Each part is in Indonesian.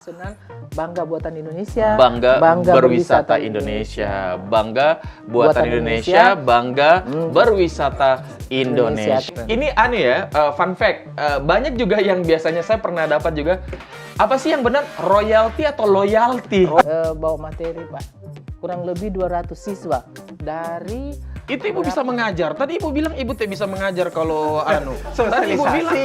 Senang, bangga buatan Indonesia, bangga berwisata Indonesia, bangga buatan Indonesia, bangga berwisata Indonesia. Ini aneh ya, fun fact, banyak juga yang biasanya saya pernah dapat juga, apa sih yang benar, royalty atau loyalty? Bawa materi Pak, kurang lebih 200 siswa dari... Itu ibu bisa mengajar. Tadi ibu bilang ibu tidak bisa mengajar kalau anu. Tadi ibu bilang,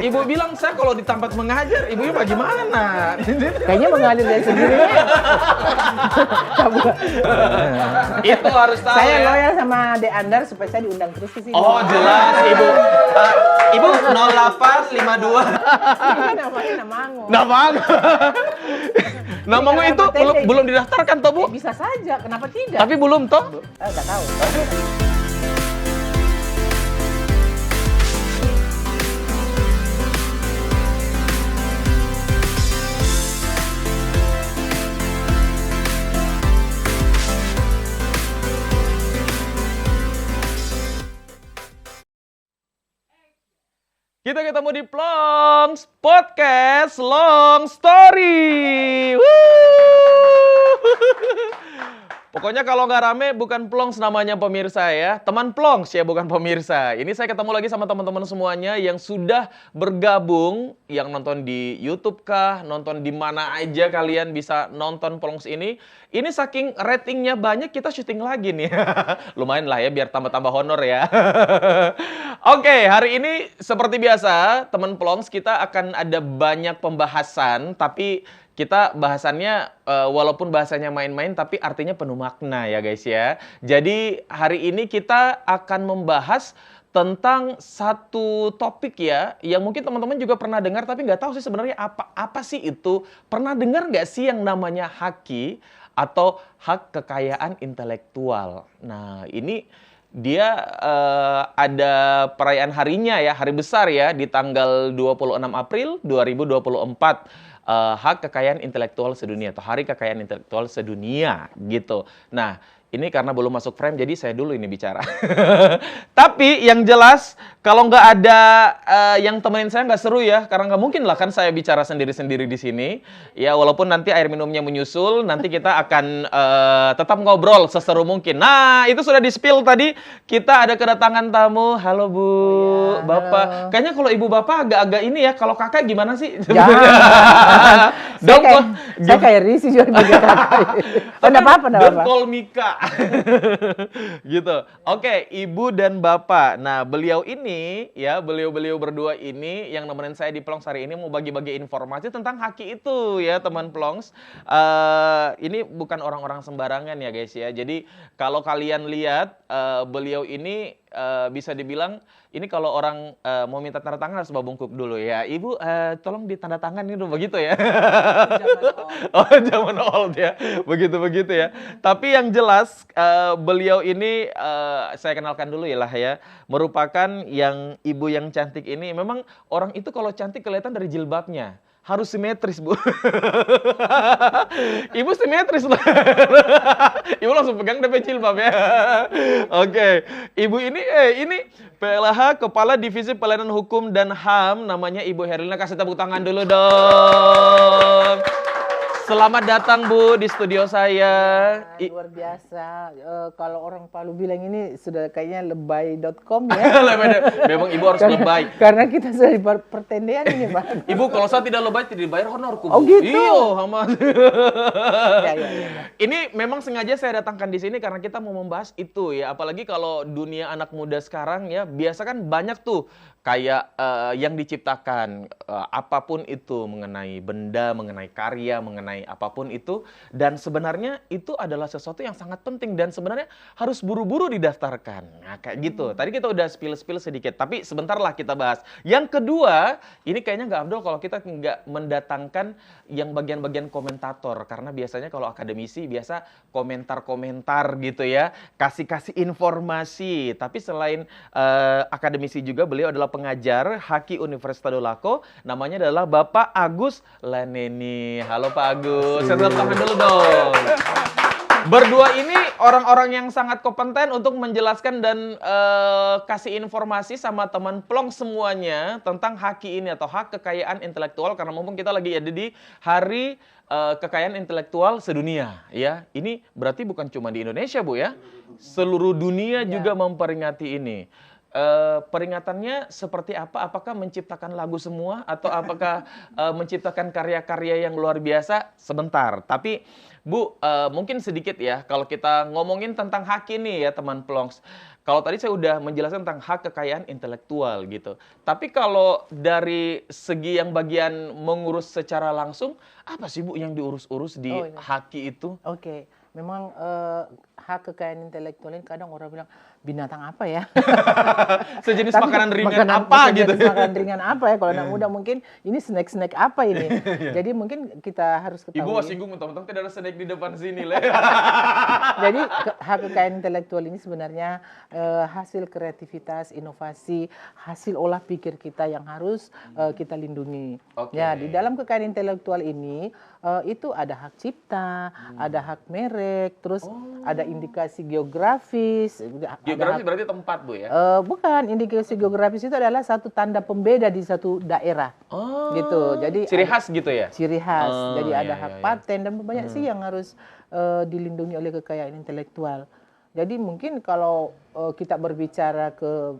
ibu bilang saya kalau di tempat mengajar, ibu bagaimana? Kayaknya mengalir dari sendirinya. Itu harus tahu. Saya loyal sama De Andar supaya saya diundang terus ke sini. Oh jelas ibu. Ibu 0852. Namanya Namango. Namango. Namango itu belum didaftarkan toh Bu? Bisa saja, kenapa tidak? Tapi belum toh? Nggak tahu. Kita ketemu di Plongs Podcast Long Story. Pokoknya kalau nggak rame bukan Plongs namanya pemirsa ya. Teman Plongs ya bukan pemirsa. Ini saya ketemu lagi sama teman-teman semuanya yang sudah bergabung. Yang nonton di YouTube kah, nonton di mana aja kalian bisa nonton Plongs ini. Ini saking ratingnya banyak kita syuting lagi nih. Lumayan lah ya biar tambah-tambah honor ya. Oke, hari ini seperti biasa teman Plongs kita akan ada banyak pembahasan. Tapi kita bahasannya walaupun bahasanya main-main tapi artinya penuh makna ya guys ya. Jadi hari ini kita akan membahas tentang satu topik ya yang mungkin teman-teman juga pernah dengar tapi nggak tahu sih sebenarnya apa sih itu. Pernah dengar nggak sih yang namanya haki atau hak kekayaan intelektual? Nah ini dia ada perayaan harinya ya, hari besar ya di tanggal 26 April 2024. Hak kekayaan intelektual sedunia atau Hari Kekayaan Intelektual Sedunia gitu. Nah, ini karena belum masuk frame jadi saya dulu ini bicara. Tapi yang jelas kalau nggak ada yang temenin saya nggak seru ya, karena nggak mungkin lah kan saya bicara sendiri-sendiri di sini. Ya walaupun nanti air minumnya menyusul, nanti kita akan tetap ngobrol seseru mungkin. Nah itu sudah di-spill tadi, kita ada kedatangan tamu. Halo Bu, ya, Bapak. halo. Kayaknya kalau Ibu Bapak agak-agak ini ya, kalau Kakak gimana sih? Saya kayak Risi juga. Enggak apa-apa, Don't call Mika. Gitu. Oke, Ibu dan Bapak. Nah, beliau ini ya, beliau berdua ini yang nemenin saya di Plongs hari ini mau bagi-bagi informasi tentang haki itu ya, teman Plongs. Ini bukan orang-orang sembarangan ya, guys ya. Jadi, kalau kalian lihat beliau ini bisa dibilang ini kalau orang mau minta tanda tangan harus bawa bungkuk dulu ya. Ibu tolong ditanda tangan dulu begitu ya. Oh, zaman old ya. Begitu ya. Tapi yang jelas beliau ini saya kenalkan dulu ya lah ya. Merupakan yang ibu yang cantik ini. Memang orang itu kalau cantik kelihatan dari jilbabnya. Harus simetris, Bu. Ibu simetris lah. Ibu langsung pegang DP jilbab ya. Oke. Ibu ini PLH Kepala Divisi Pelayanan Hukum dan HAM, namanya Ibu Herlina. Kasih tepuk tangan dulu dong. Selamat datang Bu di studio saya. Luar biasa. Kalau orang Palu bilang ini sudah kayaknya lebay.com ya. Memang Ibu harus lebay. Karena kita sudah di pertendean ini Pak. Ibu kalau saya tidak lebay tidak dibayar honorku. Oh gitu. Iya, sama. Ya. Ini memang sengaja saya datangkan di sini karena kita mau membahas itu ya. Apalagi kalau dunia anak muda sekarang ya, biasa kan banyak tuh kayak yang diciptakan apapun itu mengenai benda, mengenai karya, mengenai apapun itu, dan sebenarnya itu adalah sesuatu yang sangat penting dan sebenarnya harus buru-buru didaftarkan. Nah, kayak gitu. Tadi kita udah spill sedikit, tapi sebentar lah kita bahas. Yang kedua, ini kayaknya nggak afdol kalau kita nggak mendatangkan yang bagian-bagian komentator, karena biasanya kalau akademisi biasa komentar-komentar gitu ya, kasih informasi. Tapi selain akademisi juga beliau adalah pengajar Haki Universitas Tadulako, namanya adalah Bapak Agus Laneni. Halo Pak Agus, saya tepuk tangan dulu dong. Berdua ini orang-orang yang sangat kompeten untuk menjelaskan dan kasih informasi sama teman plong semuanya tentang haki ini atau hak kekayaan intelektual, karena mumpung kita lagi ada di hari kekayaan intelektual sedunia ya. Ini berarti bukan cuma di Indonesia, Bu ya. Seluruh dunia juga memperingati ini. Peringatannya seperti apa? Apakah menciptakan lagu semua atau apakah menciptakan karya-karya yang luar biasa? Sebentar. Tapi Bu, mungkin sedikit ya kalau kita ngomongin tentang hak ini ya teman Plongs. Kalau tadi saya udah menjelaskan tentang hak kekayaan intelektual gitu. Tapi kalau dari segi yang bagian mengurus secara langsung, apa sih Bu yang diurus-urus di haki itu? Oke. Memang hak kekayaan intelektual ini kadang orang bilang binatang apa ya? Sejenis Tapi makanan ringan apa gitu? Makanan ringan apa ya? Kalau anak muda mungkin ini snack-snack apa ini? Jadi mungkin kita harus ketahui. Ibu was singgung mentang-mentang tidak ada snack di depan sini Le. Jadi hak kekayaan intelektual ini sebenarnya hasil kreativitas, inovasi, hasil olah pikir kita yang harus kita lindungi. Ya, di dalam kekayaan intelektual ini itu ada hak cipta, ada hak merek, terus ada indikasi geografis. Geografis berarti tempat Bu ya? Bukan, indikasi geografis itu adalah satu tanda pembeda di satu daerah. Gitu. Jadi ciri khas gitu ya? Ciri khas. Jadi ada hak paten dan banyak sih yang harus dilindungi oleh kekayaan intelektual. Jadi mungkin kalau kita berbicara ke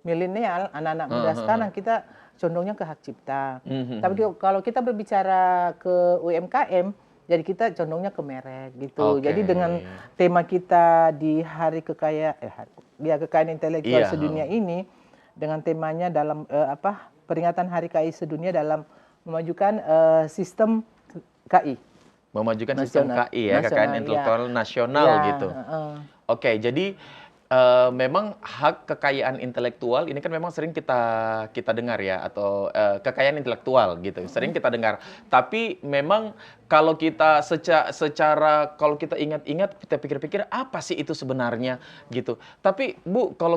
milenial, anak-anak muda sekarang, kita condongnya ke hak cipta. Tapi kalau kita berbicara ke UMKM, jadi kita condongnya ke merek gitu. Jadi dengan tema kita di Hari Kekayaan Intelektual Sedunia ini, dengan temanya dalam peringatan Hari KI Sedunia dalam memajukan sistem KI. Memajukan sistem KI ya, kekayaan intelektual nasional gitu. Oke, jadi memang hak kekayaan intelektual ini kan memang sering kita dengar ya, atau kekayaan intelektual gitu sering kita dengar. Tapi memang kalau kita secara kalau kita ingat-ingat, kita pikir-pikir apa sih itu sebenarnya gitu. Tapi Bu, kalau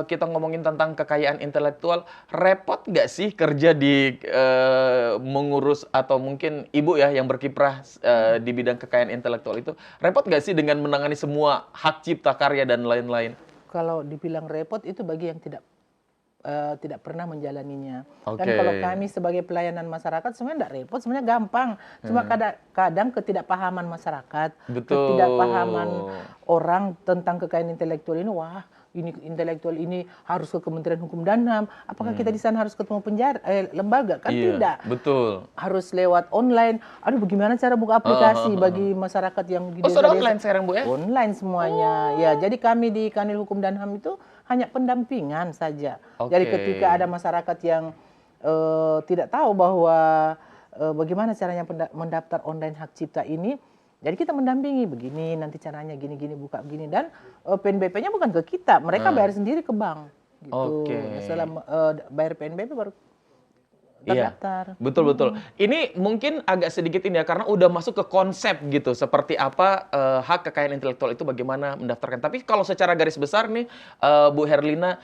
kita ngomongin tentang kekayaan intelektual, repot nggak sih kerja di mengurus, atau mungkin Ibu ya yang berkiprah di bidang kekayaan intelektual itu, repot nggak sih dengan menangani semua hak cipta karya dan lain-lain? Kalau dibilang repot itu bagi yang tidak pernah menjalaninya. Dan kalau kami sebagai pelayanan masyarakat sebenarnya tidak repot, sebenarnya gampang. Cuma kadang ketidakpahaman masyarakat, ketidakpahaman orang tentang kekayaan intelektual ini, wah ini intelektual ini harus ke Kementerian Hukum dan HAM. Apakah kita di sana harus ketemu lembaga? Kan tidak. Betul. Harus lewat online. Aduh, bagaimana cara buka aplikasi bagi masyarakat yang di desa-desa? Online sekarang Bu ya? Online semuanya. Ya, jadi kami di Kanwil Hukum dan HAM itu hanya pendampingan saja. Jadi ketika ada masyarakat yang tidak tahu bahwa bagaimana caranya mendaftar online hak cipta ini, jadi kita mendampingi begini, nanti caranya gini-gini, buka begini, dan PNBP-nya bukan ke kita, mereka bayar sendiri ke bank. Gitu. Setelah bayar PNBP baru terdaftar. Iya, betul. Ini mungkin agak sedikit ini ya, karena udah masuk ke konsep gitu, seperti apa hak kekayaan intelektual itu bagaimana mendaftarkan. Tapi kalau secara garis besar nih, Bu Herlina,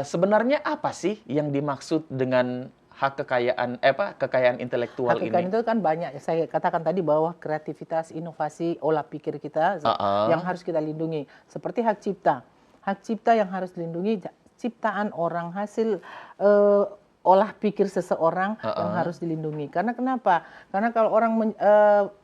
sebenarnya apa sih yang dimaksud dengan hak kekayaan intelektual ini? Hak kekayaan itu kan banyak. Saya katakan tadi bahwa kreativitas, inovasi, olah pikir kita yang harus kita lindungi. Seperti hak cipta. Hak cipta yang harus dilindungi, ciptaan orang, hasil olah pikir seseorang yang harus dilindungi. Karena kenapa? Karena kalau orang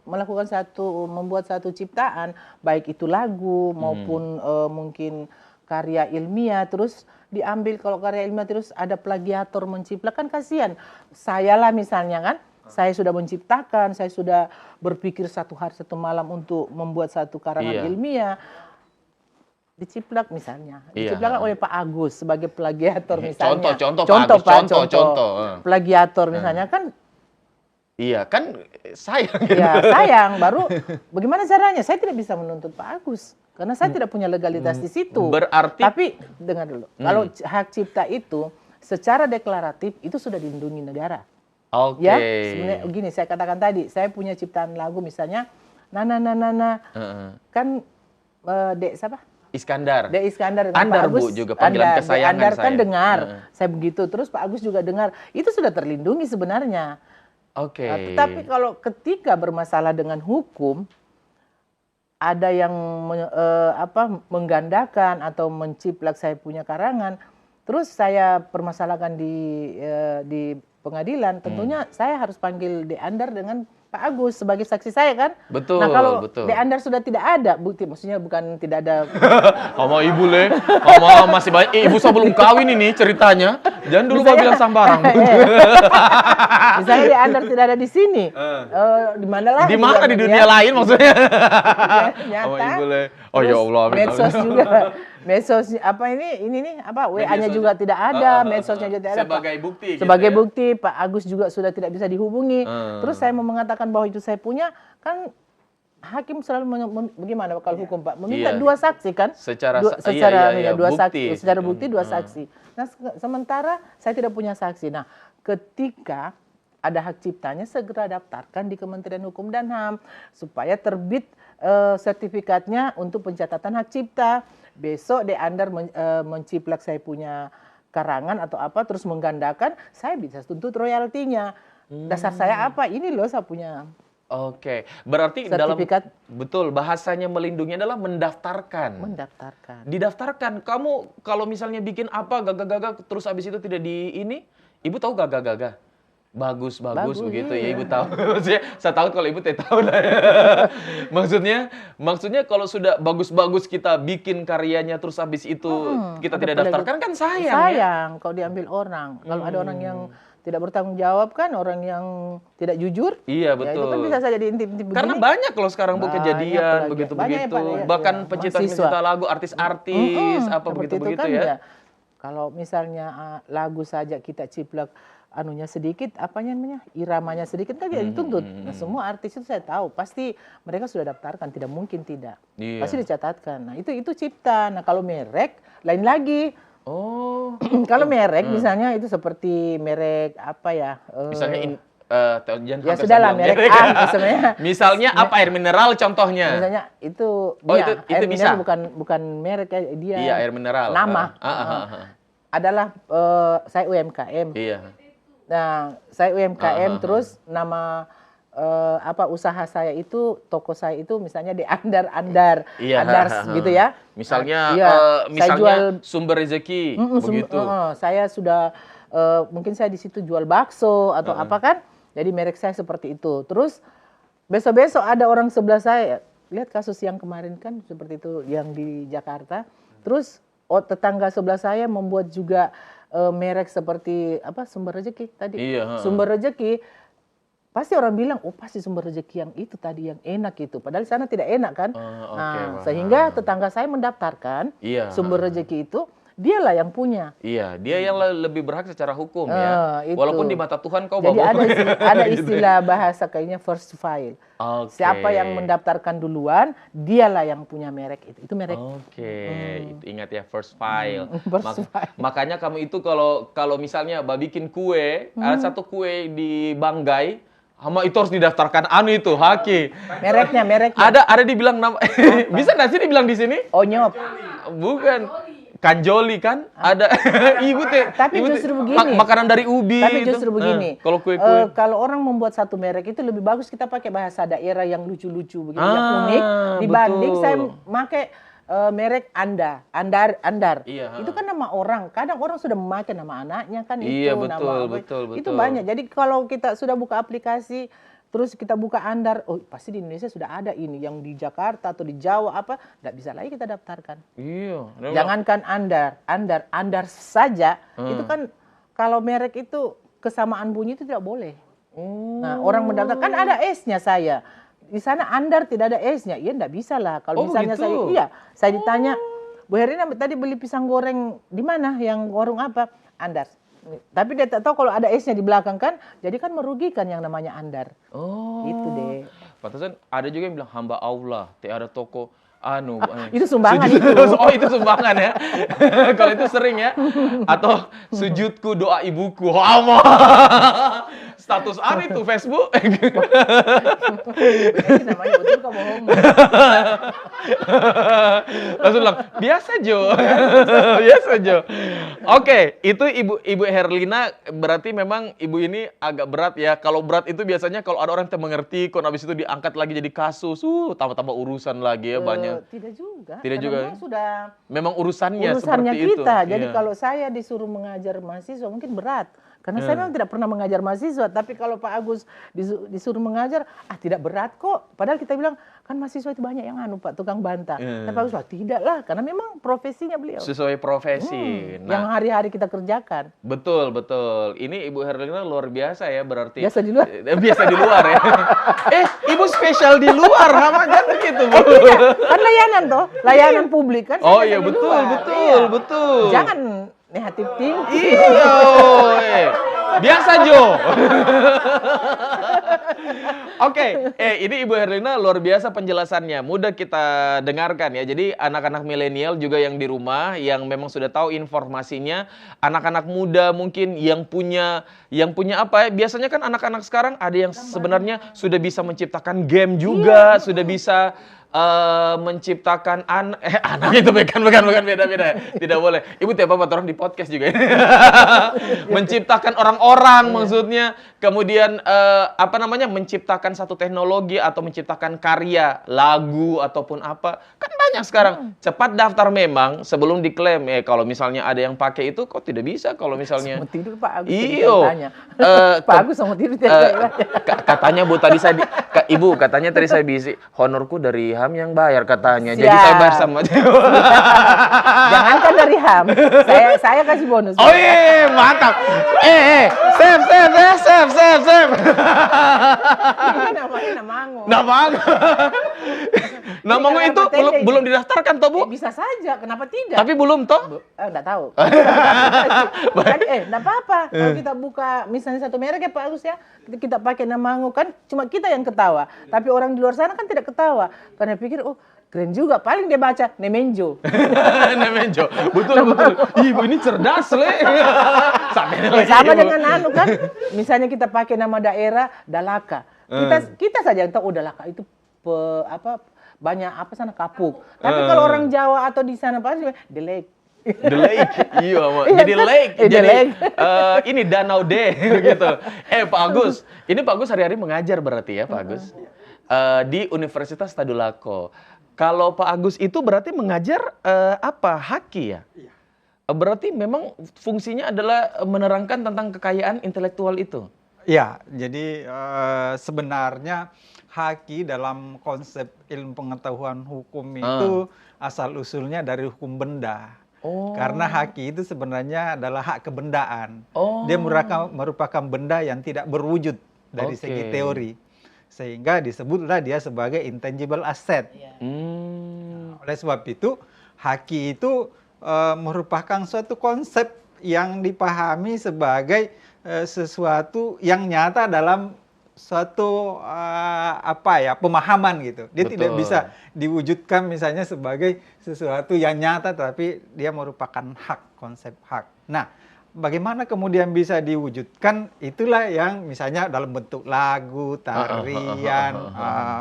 membuat satu ciptaan, baik itu lagu maupun mungkin karya ilmiah, terus diambil, kalau karya ilmiah terus ada plagiator mencipta, kan kasihan. Saya lah misalnya kan, saya sudah menciptakan, saya sudah berpikir satu hari satu malam untuk membuat satu karangan ilmiah, diciplak misalnya, diciplakan oleh Pak Agus sebagai plagiator misalnya. Contoh. Plagiator misalnya kan. Iya kan sayang. Ya sayang. Baru bagaimana caranya? Saya tidak bisa menuntut Pak Agus karena saya tidak punya legalitas di situ. Berarti. Tapi dengar dulu, kalau hak cipta itu secara deklaratif itu sudah dilindungi negara. Ya, sebenarnya gini saya katakan tadi, saya punya ciptaan lagu misalnya, kan Dek siapa? Iskandar. Dek Iskandar. Andar Bu juga panggilan kesayangan Andar saya. Kan dengar, saya begitu. Terus Pak Agus juga dengar. Itu sudah terlindungi sebenarnya. Tapi kalau ketika bermasalah dengan hukum, ada yang menggandakan atau menciplak saya punya karangan, terus saya permasalahkan di pengadilan, tentunya saya harus panggil De Andar dengan Pak Agus sebagai saksi saya kan. Betul, nah kalau betul. De Andar sudah tidak ada bukti, maksudnya bukan tidak ada. Sama ibu le, sama masih banyak. Ibu sebelum kawin ini ceritanya, jangan dulu mau bilang sambarang. Misalnya De Andar tidak ada di sini, di mana lah? Di mana di dunia lain maksudnya? Nyata. Sama ibu le. Oh ya Allah. Medsos juga. Medsos ini nih WA-nya juga tidak ada, medsosnya juga tidak ada. Sebagai bukti. Sebagai gitu ya? bukti, Pak Agus juga sudah tidak bisa dihubungi. Terus saya mau mengatakan bahwa itu saya punya, kan hakim selalu bagaimana kalau hukum Pak meminta dua saksi kan? Secara dua bukti. saksi, secara bukti dua saksi. Nah sementara saya tidak punya saksi. Nah ketika ada hak ciptanya segera daftarkan di Kementerian Hukum dan HAM supaya terbit sertifikatnya untuk pencatatan hak cipta. Besok De Andar menciplak saya punya karangan atau apa terus menggandakan, saya bisa tuntut royaltinya. Dasar saya apa? Ini loh saya punya. Oke, berarti sertifikat. Betul, bahasanya melindungi adalah mendaftarkan. Mendaftarkan. Didaftarkan. Kamu kalau misalnya bikin apa gagah-gagah terus habis itu tidak Ibu tahu gagah-gagah? Bagus begitu ya, Ibu tahu. Maksudnya saya tahu kalau Ibu tidak tahu lah ya. Maksudnya kalau sudah bagus-bagus kita bikin karyanya terus habis itu kita tidak daftarkan kan sayang. Kalau diambil orang. Kalau ada orang yang tidak bertanggung jawab kan, orang yang tidak jujur. Iya betul. Ya, itu kan bisa saja diintip-intip begini. Karena banyak loh sekarang Bu kejadian begitu-begitu. Bahkan pencipta lagu, artis-artis apa begitu-begitu kan, ya. Kalau misalnya lagu saja kita ciplak anunya sedikit, iramanya sedikit kan dia dituntut. Nah, semua artis itu saya tahu pasti mereka sudah daftarkan, tidak mungkin tidak. Iya. Pasti dicatatkan. Nah, itu cipta. Nah, kalau merek lain lagi. Oh. Kalau merek misalnya itu seperti merek misalnya ya sudahlah merek A misalnya. Misalnya apa air mineral contohnya? Misalnya itu itu bisa. Bukan merek ya, dia. Iya, air mineral. Nama. Adalah saya UMKM. Iya. Nah, saya UMKM terus nama usaha saya itu, toko saya itu misalnya di Andar gitu ya. Misalnya saya jual sumber rezeki begitu. Saya sudah mungkin saya di situ jual bakso atau apa kan. Jadi merek saya seperti itu. Terus besok-besok ada orang sebelah saya, lihat kasus yang kemarin kan seperti itu yang di Jakarta. Terus tetangga sebelah saya membuat juga merek seperti sumber rezeki tadi. Iya, sumber rezeki pasti orang bilang pasti sumber rezeki yang itu tadi yang enak itu. Padahal di sana tidak enak kan. Sehingga tetangga saya mendaftarkan sumber rezeki itu dialah yang punya. Iya, dia yang lebih berhak secara hukum ya. Itu. Walaupun di mata Tuhan kau jadi ada istilah bahasa kayaknya first file. Siapa yang mendaftarkan duluan, dialah yang punya merek itu. Itu merek. Itu ingat ya first file. File. Makanya kamu itu kalau misalnya bikin kue, ada satu kue di Banggai, itu harus didaftarkan itu Haki. Mereknya. Ada dibilang nama. Bisa nggak sih dibilang di sini? Onyop. Bukan. Kanjoli kan ada ibu tapi justru begini makanan dari ubi tapi justru begini kalau kue kalau orang membuat satu merek itu lebih bagus kita pakai bahasa daerah yang lucu-lucu begitu yang unik dibanding saya pakai merek Andar. Iya, itu kan nama orang, kadang orang sudah memakai nama anaknya kan iya, itu betul. Itu banyak. Jadi kalau kita sudah buka aplikasi terus kita buka Andar, pasti di Indonesia sudah ada ini, yang di Jakarta atau di Jawa tidak bisa lagi kita daftarkan. Iya. Jangankan Andar saja, itu kan kalau merek itu kesamaan bunyi itu tidak boleh. Nah, orang mendaftarkan kan ada S-nya saya. Di sana Andar tidak ada S-nya, tidak bisa lah. Kalau misalnya saya ditanya, Bu Herina tadi beli pisang goreng di mana? Yang warung apa? Andar. Tapi dia tak tahu kalau ada S-nya di belakang kan, jadi kan merugikan yang namanya Andar. Itu deh. Pantesan ada juga yang bilang hamba Allah, ada toko itu sumbangan itu. Itu sumbangan ya. Kalau itu sering ya. Atau sujudku doa ibuku. Status apa itu Facebook? Ini namanya betul kok bohong. Langsung bilang, biasa Jo. Biasa Jo. Oke, itu Ibu Herlina berarti memang Ibu ini agak berat ya. Kalau berat itu biasanya kalau ada orang yang mengerti, kok habis itu diangkat lagi jadi kasus, tambah-tambah urusan lagi ya banyak. Tidak juga. Tidak Karena juga. memang sudah Memang urusannya urusannya seperti kita. itu. Jadi Iya. kalau saya disuruh mengajar mahasiswa mungkin berat. Karena saya memang tidak pernah mengajar mahasiswa. Tapi kalau Pak Agus disuruh mengajar, tidak berat kok. Padahal kita bilang, kan mahasiswa itu banyak yang Pak, tukang bantah. Tapi Pak Agus bilang, tidak lah. Karena memang profesinya beliau. Sesuai profesi. Yang hari-hari kita kerjakan. Betul, betul. Ini Ibu Herlina luar biasa ya berarti. Biasa di luar. Biasa di luar ya. Ibu spesial di luar, Hama jangan gitu, Bu. Kan layanan toh, layanan publik kan. Oh saya iya, biasa di betul, luar. betul, Iya. betul. Jangan negatif thinking. Iya. Biasa, Jo. Oke, ini Ibu Herlina luar biasa penjelasannya. Mudah kita dengarkan ya. Jadi anak-anak milenial juga yang di rumah yang memang sudah tahu informasinya, anak-anak muda mungkin yang punya apa ya? Biasanya kan anak-anak sekarang ada yang sebenarnya sudah bisa menciptakan game juga, sudah bisa menciptakan anak itu bukan beda. Tidak boleh. Ibu tiap apa orang di podcast juga. Menciptakan orang-orang maksudnya. Kemudian menciptakan satu teknologi atau menciptakan karya, lagu ataupun apa. Kan banyak sekarang. Cepat daftar memang sebelum diklaim. Kalau misalnya ada yang pakai itu kok tidak bisa kalau misalnya. Mau tidur Pak Agus. Iyo. Pak Agus mau tidur tiap Katanya Bu tadi Ibu katanya tadi saya bisi honorku dari HAM yang bayar katanya. Siap. Jadi saya bayar sama Jangankan dari HAM, saya kasih bonus. Oh iya, mantap. Save. Ini namanya Namango. Namango itu belum didaftarkan toh, Bu? Bisa saja, kenapa tidak? Tapi belum toh? Enggak tahu. Jadi, enggak apa-apa. Kalau kita buka misalnya satu merek ya Pak Agus ya, kita pakai Namango kan cuma kita yang ketawa. Tapi orang di luar sana kan tidak ketawa. Karena pikir, oh keren juga. Paling dia baca Nemenjo. Nemenjo. Betul. Ibu ini cerdas, Le. Sama dengan kan. Misalnya kita pakai nama daerah Dalaka. Kita saja yang tahu Dalaka itu banyak kapuk. Tapi kalau orang Jawa atau di sana pasti Delek. The Lake, iya, jadi lake, jadi ini danau deh, gitu. Pak Agus, ini Pak Agus hari-hari mengajar berarti ya, Pak Agus, di Universitas Tadulako. Kalau Pak Agus itu berarti mengajar haki ya? Berarti memang fungsinya adalah menerangkan tentang kekayaan intelektual itu. Ya, jadi sebenarnya haki dalam konsep ilmu pengetahuan hukum itu asal-usulnya dari hukum benda. Karena haki itu sebenarnya adalah hak kebendaan. Dia merupakan benda yang tidak berwujud dari segi teori. Sehingga disebutlah dia sebagai intangible asset. Oleh sebab itu, haki itu merupakan suatu konsep yang dipahami sebagai sesuatu yang nyata dalam suatu pemahaman gitu. Dia tidak bisa diwujudkan misalnya sebagai sesuatu yang nyata, tapi dia merupakan hak, konsep hak. Nah, bagaimana kemudian bisa diwujudkan? Itulah yang misalnya dalam bentuk lagu, tarian,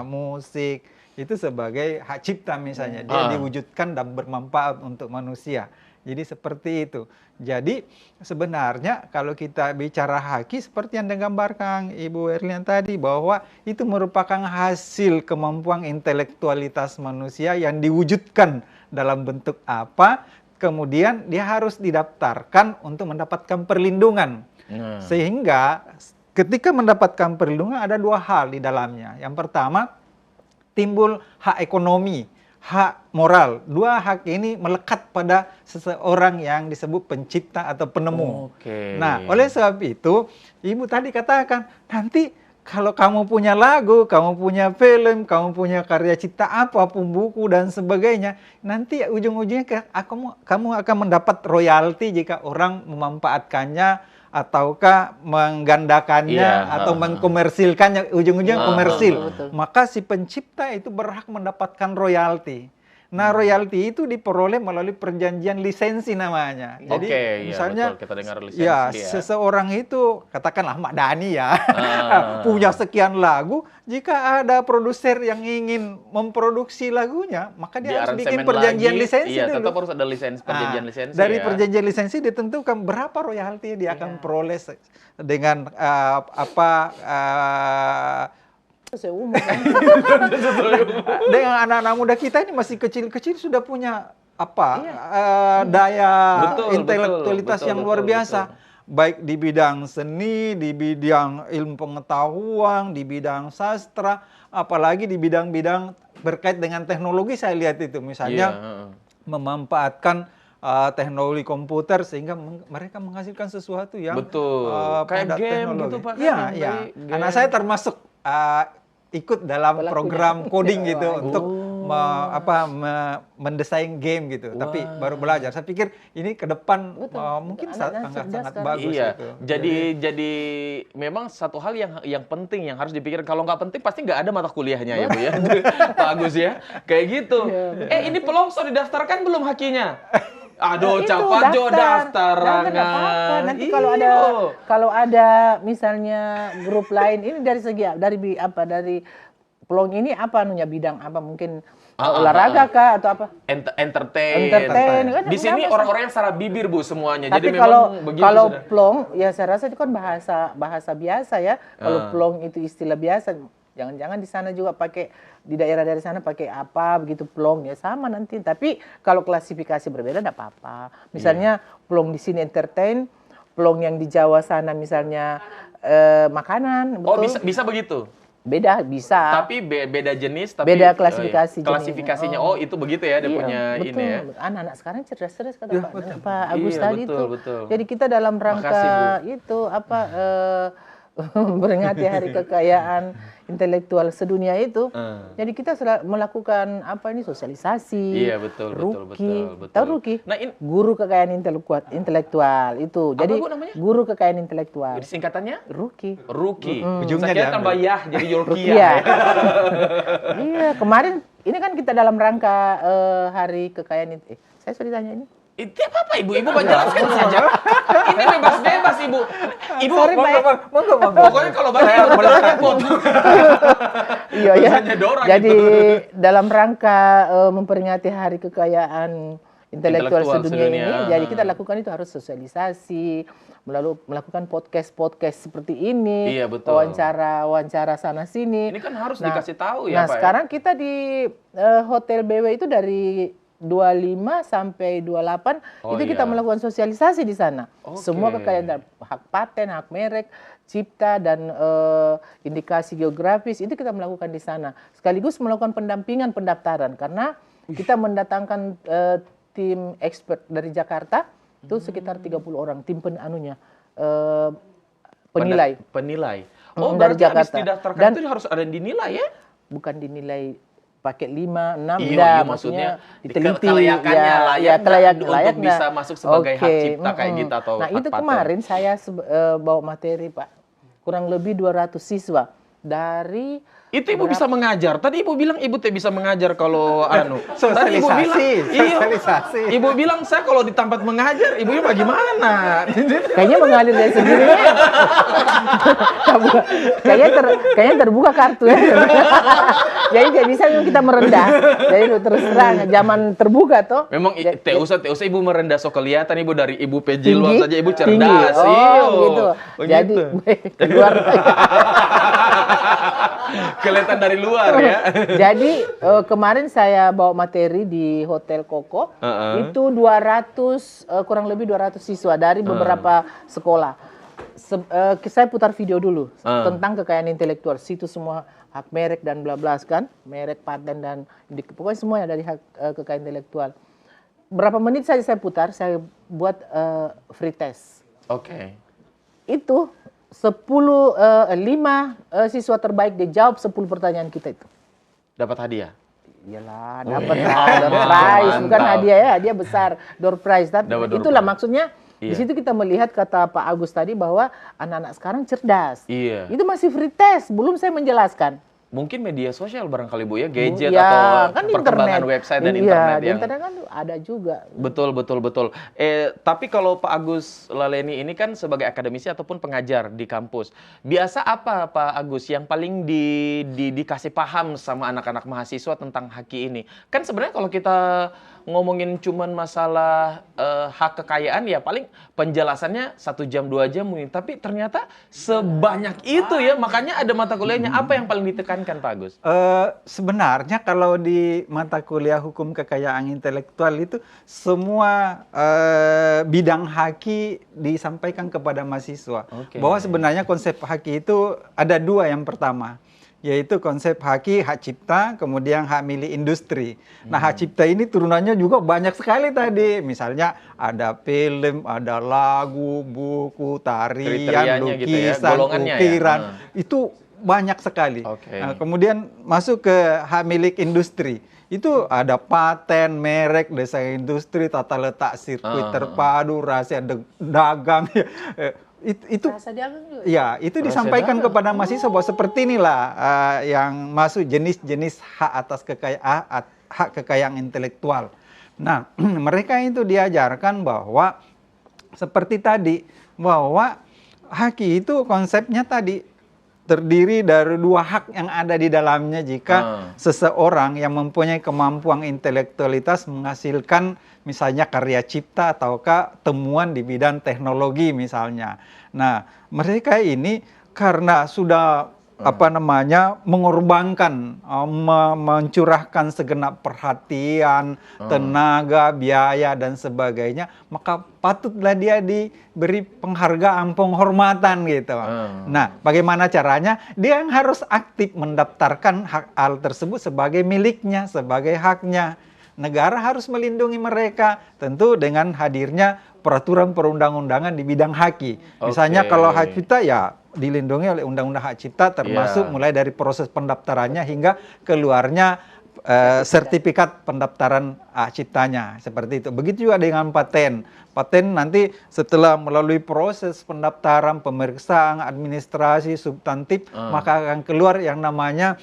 musik, itu sebagai hak cipta misalnya. Dia diwujudkan dan bermanfaat untuk manusia. Jadi seperti itu. Jadi sebenarnya kalau kita bicara haki seperti yang digambarkan Ibu Herlina tadi, bahwa itu merupakan hasil kemampuan intelektualitas manusia yang diwujudkan dalam bentuk apa, kemudian dia harus didaftarkan untuk mendapatkan perlindungan. Sehingga ketika mendapatkan perlindungan ada dua hal di dalamnya. Yang pertama, timbul hak ekonomi, hak moral. Dua hak ini melekat pada seseorang yang disebut pencipta atau penemu. Nah, oleh sebab itu, Ibu tadi katakan, nanti kalau kamu punya lagu, kamu punya film, kamu punya karya cipta apapun, buku dan sebagainya, nanti ujung-ujungnya kamu akan mendapat royalti jika orang memanfaatkannya, ataukah menggandakannya, atau mengkomersilkannya, ujung-ujungnya komersil. Maka si pencipta itu berhak mendapatkan royalti. Nah, royalti itu diperoleh melalui perjanjian lisensi namanya. Jadi, Oke, iya, misalnya, betul. Kita dengar lisensi ya, ya. seseorang itu, katakanlah Ahmad Dhani ya, punya sekian lagu, jika ada produser yang ingin memproduksi lagunya, maka dia harus bikin Aransemen perjanjian lagi, lisensi iya, dulu. tetap harus ada perjanjian lisensi Dari ya. perjanjian lisensi ditentukan berapa royalti dia akan peroleh dengan Seumur kan. dengan anak-anak muda kita ini masih kecil-kecil sudah punya daya intelektualitas yang luar biasa. Baik di bidang seni, di bidang ilmu pengetahuan, di bidang sastra, apalagi di bidang-bidang berkait dengan teknologi saya lihat itu. Misalnya memanfaatkan teknologi komputer sehingga mereka menghasilkan sesuatu yang kayak game gitu Pak. Iya, iya. Anak saya termasuk ikut dalam program coding gitu untuk mendesain game gitu. Tapi baru belajar. Saya pikir ini ke depan mungkin sangat bagus Iya. gitu. Jadi memang satu hal yang penting yang harus dipikirkan. Kalau nggak penting pasti nggak ada mata kuliahnya ya Bu ya. Bagus ya. Kayak gitu. Ini Pelongso didaftarkan belum hakinya? Aduh, cepat Jo daftar. Nanti kalau ada misalnya grup lain ini dari segi dari Pelong ini apa bidang apa mungkin olahraga kah atau apa? Entertain. Kan Di sini orang-orang yang salah bibir Bu semuanya. Tapi jadi memang begitu kalau sudah. Plong ya saya rasa itu kan bahasa biasa ya. Kalau Plong itu istilah biasa, jangan-jangan di sana juga pakai di daerah dari sana pakai apa begitu Plong ya sama nanti. Tapi kalau klasifikasi berbeda tidak apa-apa. Misalnya Plong di sini entertain, Plong yang di Jawa sana misalnya makanan. Betul? Oh bisa begitu. Beda bisa. Tapi beda jenis, tapi beda klasifikasi. Klasifikasinya. Oh itu begitu ya dia punya betul. ini ya. Anak-anak sekarang cerdas-cerdas kata Pak Agus tadi itu. Betul. Jadi kita dalam rangka itu memperingati Hari Kekayaan Intelektual Sedunia itu. Jadi kita melakukan sosialisasi. Iya betul. Tahu Ruki? Nah, Guru Kekayaan Intelektual itu. Jadi apa Bu namanya? Guru Kekayaan Intelektual. Jadi singkatannya? Ruki. Ujungnya saya tambah Yah jadi Yulkia. Iya, kemarin ini kan kita dalam rangka Hari Kekayaan saya sudah ditanya ini. Itu apa Ibu? Ibu menjelaskan saja. Ini bebas Ibu. Ibu Monggo. Pokoknya kalau banyak boleh foto. Iya ya. Jadi dalam rangka memperingati Hari Kekayaan Intelektual Sedunia ini, jadi kita lakukan itu harus sosialisasi, melakukan podcast seperti ini, iya, betul. wawancara sana sini. Ini kan harus dikasih tahu ya Nah, Pak. sekarang kita di Hotel BW itu dari 25 sampai 28 itu kita melakukan sosialisasi di sana. Semua kekayaan hak paten, hak merek, cipta dan indikasi geografis itu kita melakukan di sana. Sekaligus melakukan pendampingan pendaftaran karena kita mendatangkan tim expert dari Jakarta itu sekitar 30 orang tim penilai. Oh, dari berarti Jakarta. habis didaftarkan Dan itu harus ada yang dinilai ya? Bukan dinilai pakai 5, 6 maksudnya diteliti kelayakannya layak untuk bisa masuk sebagai hak cipta kayak gitu atau Nah, hak itu paten. kemarin saya bawa materi, Pak. Kurang lebih 200 siswa dari Itu Ibu bisa mengajar. Tadi Ibu bilang Ibu bisa mengajar kalau Tadi Ibu bilang, sosialisasi. Ibu bilang saya kalau di tempat mengajar, Ibu bagaimana? Kayaknya mengalir dari sendirinya. Kayaknya terbuka kartu ya. Jadi tidak bisa kita merendah. Jadi terus terang zaman terbuka toh. Memang usah Ibu merendah so kelihatan Ibu dari Ibu PJ luar saja Ibu cerdas. Gitu. Jadi keluar kelihatan dari luar ya. Jadi kemarin saya bawa materi di Hotel Koko. Itu 200 kurang lebih 200 siswa dari beberapa sekolah. Saya putar video dulu tentang kekayaan intelektual. Situ semua hak merek dan bla bla kan, merek paten dan pokoknya semuanya dari hak kekayaan intelektual. Berapa menit saja saya putar, saya buat free test. Oke. Itu 5 siswa terbaik dia jawab 10 pertanyaan kita itu. Dapat hadiah? Iyalah, dapat door prize, bukan hadiah ya, hadiah besar, door prize. Tapi itulah maksudnya. Di situ kita melihat kata Pak Agus tadi bahwa anak-anak sekarang cerdas. Iya. Itu masih free test, belum saya menjelaskan. Mungkin media sosial barangkali Bu ya, gadget Ya, atau kan perkembangan internet. website dan Iya, internet di yang internet kan ada juga. betul, betul, betul. Tapi kalau Pak Agus Laleni ini kan sebagai akademisi ataupun pengajar di kampus, biasa apa Pak Agus yang paling dikasih paham sama anak-anak mahasiswa tentang haki ini? Kan sebenarnya kalau kita ngomongin cuman masalah hak kekayaan ya paling penjelasannya 1 jam 2 jam mungkin, tapi ternyata sebanyak itu ya, makanya ada mata kuliahnya. Apa yang paling ditekankan Pak Agus? Sebenarnya kalau di mata kuliah hukum kekayaan intelektual itu semua bidang haki disampaikan kepada mahasiswa. Oke. Bahwa sebenarnya konsep haki itu ada 2 yang pertama, yaitu konsep haki, hak cipta, kemudian hak milik industri. Nah, hak cipta ini turunannya juga banyak sekali tadi. Misalnya ada film, ada lagu, buku, tarian, Kriterianya gitu ya, lukisan, golongannya ya. ukiran. Itu banyak sekali. Oke. Nah, kemudian masuk ke hak milik industri. Itu ada paten, merek, desain industri, tata letak sirkuit terpadu, rahasia dagang. Itu Rasa dagang juga. ya, itu disampaikan kepada mahasiswa bahwa seperti inilah yang masuk jenis-jenis hak atas hak kekayaan intelektual. Nah, mereka itu diajarkan bahwa seperti tadi, bahwa haki itu konsepnya tadi terdiri dari 2 hak yang ada di dalamnya jika seseorang yang mempunyai kemampuan intelektualitas menghasilkan misalnya karya cipta ataukah temuan di bidang teknologi misalnya. Nah, mereka ini karena sudah mengorbankan, mencurahkan segenap perhatian, tenaga, biaya dan sebagainya, maka patutlah dia diberi penghargaan, penghormatan gitu. Nah, bagaimana caranya? Dia yang harus aktif mendaftarkan hal tersebut sebagai miliknya, sebagai haknya. Negara harus melindungi mereka, tentu dengan hadirnya peraturan perundang-undangan di bidang haki. Misalnya kalau hak cipta ya dilindungi oleh Undang-Undang Hak Cipta, termasuk mulai dari proses pendaftarannya hingga keluarnya sertifikat pendaftaran hak ciptanya, seperti itu. Begitu juga dengan paten. Paten nanti setelah melalui proses pendaftaran, pemeriksaan, administrasi, substantif, maka akan keluar yang namanya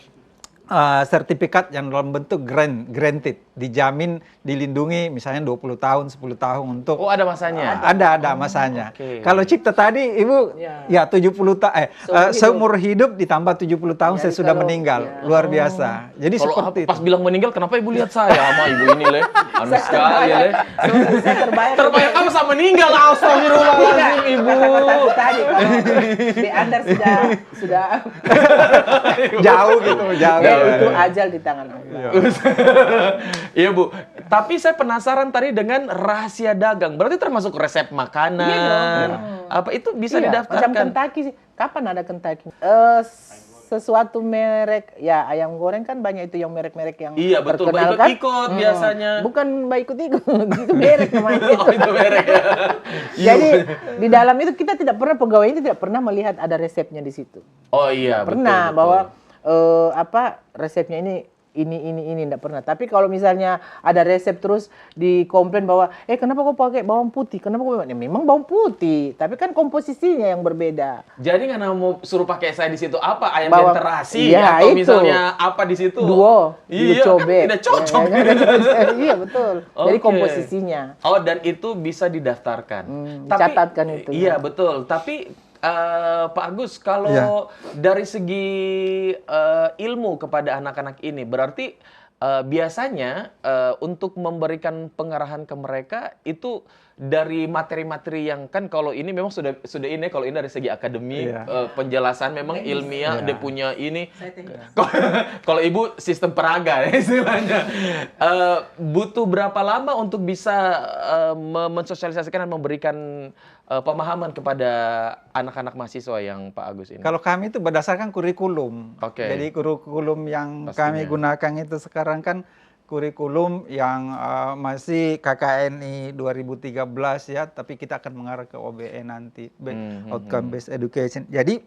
sertifikat yang dalam bentuk granted, dijamin, dilindungi misalnya 20 tahun, 10 tahun untuk... Oh, ada masanya? Ada masanya. Okay. Kalau cipta tadi, Ibu, ya 70 seumur hidup ditambah 70 tahun saya sudah meninggal. Luar biasa. Jadi kalau seperti pas itu. bilang meninggal, kenapa Ibu lihat saya sama Ibu ini, Le? Anu sekali, Le. Saya terbayang. Terbayang kamu sama meninggal, astagfirullahaladzim, Ibu. Kata-kata tadi, kalau di Anda sudah Jauh gitu, jauh. itu ajal di tangan Allah. Iya Bu, tapi saya penasaran tadi dengan rahasia dagang. Berarti termasuk resep makanan. Iya dong. Apa itu bisa Iya, didaftarkan? macam Kentucky sih. Kapan ada Kentucky? Sesuatu merek, ya ayam goreng kan banyak itu yang merek-merek yang Iya betul, terkenal kan. ikut biasanya. Bukan ikut-ikut, itu merek namanya. Oh, itu merek ya. Jadi di dalam itu kita tidak pernah, pegawai ini tidak pernah melihat ada resepnya di situ. Oh iya, Pernah betul. bahwa resepnya ini enggak pernah. Tapi kalau misalnya ada resep terus dikomplain bahwa kenapa kau pakai bawang putih? Kenapa kau memang bawang putih, tapi kan komposisinya yang berbeda. Jadi nggak mau suruh pakai saya di situ apa ayam Bawang- terasi Iya, atau itu. misalnya apa di situ? Duo, Iya, cobek. kan tidak cocok. Iya betul. Jadi Oke. komposisinya. Oh, dan itu bisa didaftarkan. Dicatatkan itu. Iya, betul. Tapi Pak Agus, kalau dari segi ilmu kepada anak-anak ini, berarti biasanya untuk memberikan pengarahan ke mereka itu dari materi-materi yang kan kalau ini memang sudah ini kalau ini dari segi akademik penjelasan memang ilmiah dia punya ini. Kalau Ibu sistem peraga ya istilahnya. Butuh berapa lama untuk bisa mensosialisasikan dan memberikan pemahaman kepada anak-anak mahasiswa yang Pak Agus ini? Kalau kami itu berdasarkan kurikulum. Oke. Jadi kurikulum yang Pastinya. kami gunakan itu sekarang kan kurikulum yang masih KKNI 2013 ya, tapi kita akan mengarah ke OBE nanti, Outcome Based Education. Jadi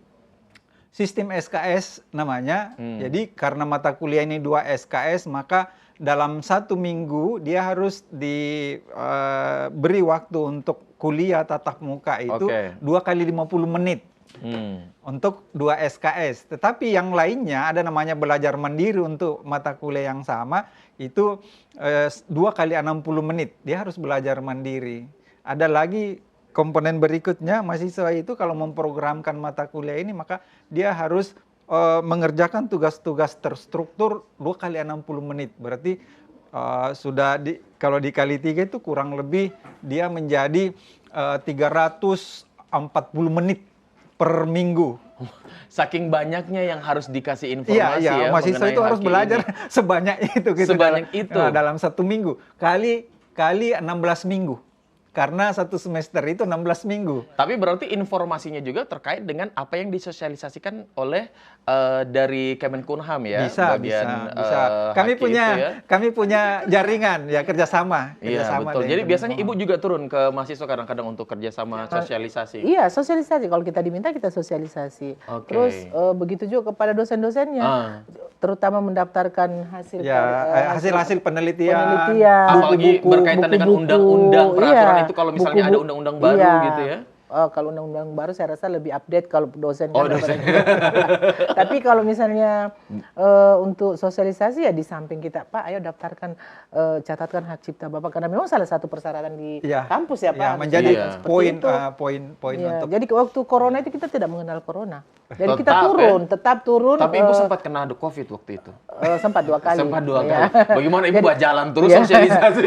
sistem SKS namanya. Jadi karena mata kuliah ini 2 SKS, maka dalam 1 minggu dia harus diberi waktu untuk kuliah tatap muka itu 2 kali 50 menit. untuk 2 SKS. Tetapi yang lainnya ada namanya belajar mandiri untuk mata kuliah yang sama, itu 2 kali 60 menit. Dia harus belajar mandiri. Ada lagi komponen berikutnya, mahasiswa itu kalau memprogramkan mata kuliah ini, maka dia harus mengerjakan tugas-tugas terstruktur 2 kali 60 menit. Berarti kalau dikali 3 itu kurang lebih dia menjadi 340 menit per minggu. Saking banyaknya yang harus dikasih informasi Iya, mahasiswa itu harus belajar ini. sebanyak itu gitu. Sebanyak itu. Dalam 1 minggu. Kali 16 minggu. Karena 1 semester itu 16 minggu. Tapi berarti informasinya juga terkait dengan apa yang disosialisasikan oleh dari Kemenkumham ya, Bisa. Kami punya jaringan ya, kerjasama. Iya betul. Jadi biasanya ibu juga turun ke mahasiswa kadang-kadang untuk kerjasama sosialisasi. Iya, sosialisasi. Kalau kita diminta kita sosialisasi. Terus begitu juga kepada dosen-dosennya, terutama mendaftarkan hasil penelitian. Apalagi berkaitan dengan undang-undang peraturan itu kalau misalnya ada undang-undang baru gitu ya. Kalau undang-undang baru saya rasa lebih update kalau dosen. Tapi kalau misalnya untuk sosialisasi ya di samping kita, Pak, ayo daftarkan, catatkan hak cipta Bapak, karena memang salah satu persyaratan di kampus ya Pak. Ya, menjadi poin untuk. Jadi waktu corona itu kita tidak mengenal corona. Jadi kita tetap turun. Tapi ibu sempat kena COVID waktu itu. Sempat 2 kali. Sempat 2 kali. Bagaimana ibu buat jalan terus sosialisasi?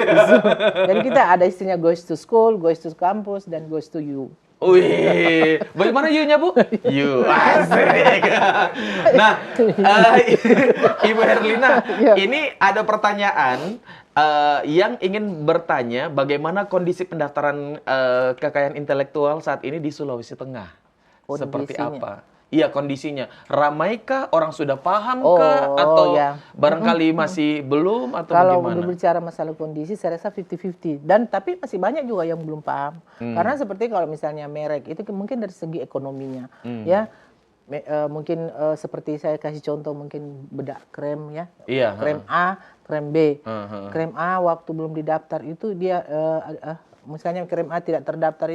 Jadi kita ada istilahnya goes to school, goes to campus, dan goes to you. Wih, bagaimana you-nya Bu? You, asik. Nah, Ibu Herlina, ini ada pertanyaan yang ingin bertanya bagaimana kondisi pendaftaran kekayaan intelektual saat ini di Sulawesi Tengah? Seperti apa? Iya, kondisinya. Ramaikah? Orang sudah paham kah? Atau barangkali masih belum? Atau kalau bagaimana? Kalau berbicara masalah kondisi, saya rasa 50-50. Tapi masih banyak juga yang belum paham. Karena seperti kalau misalnya merek, itu mungkin dari segi ekonominya. Ya, mungkin seperti saya kasih contoh, mungkin bedak krem ya. Iya, krem A, krem B. Krem A waktu belum didaftar itu dia, misalnya krem A tidak terdaftar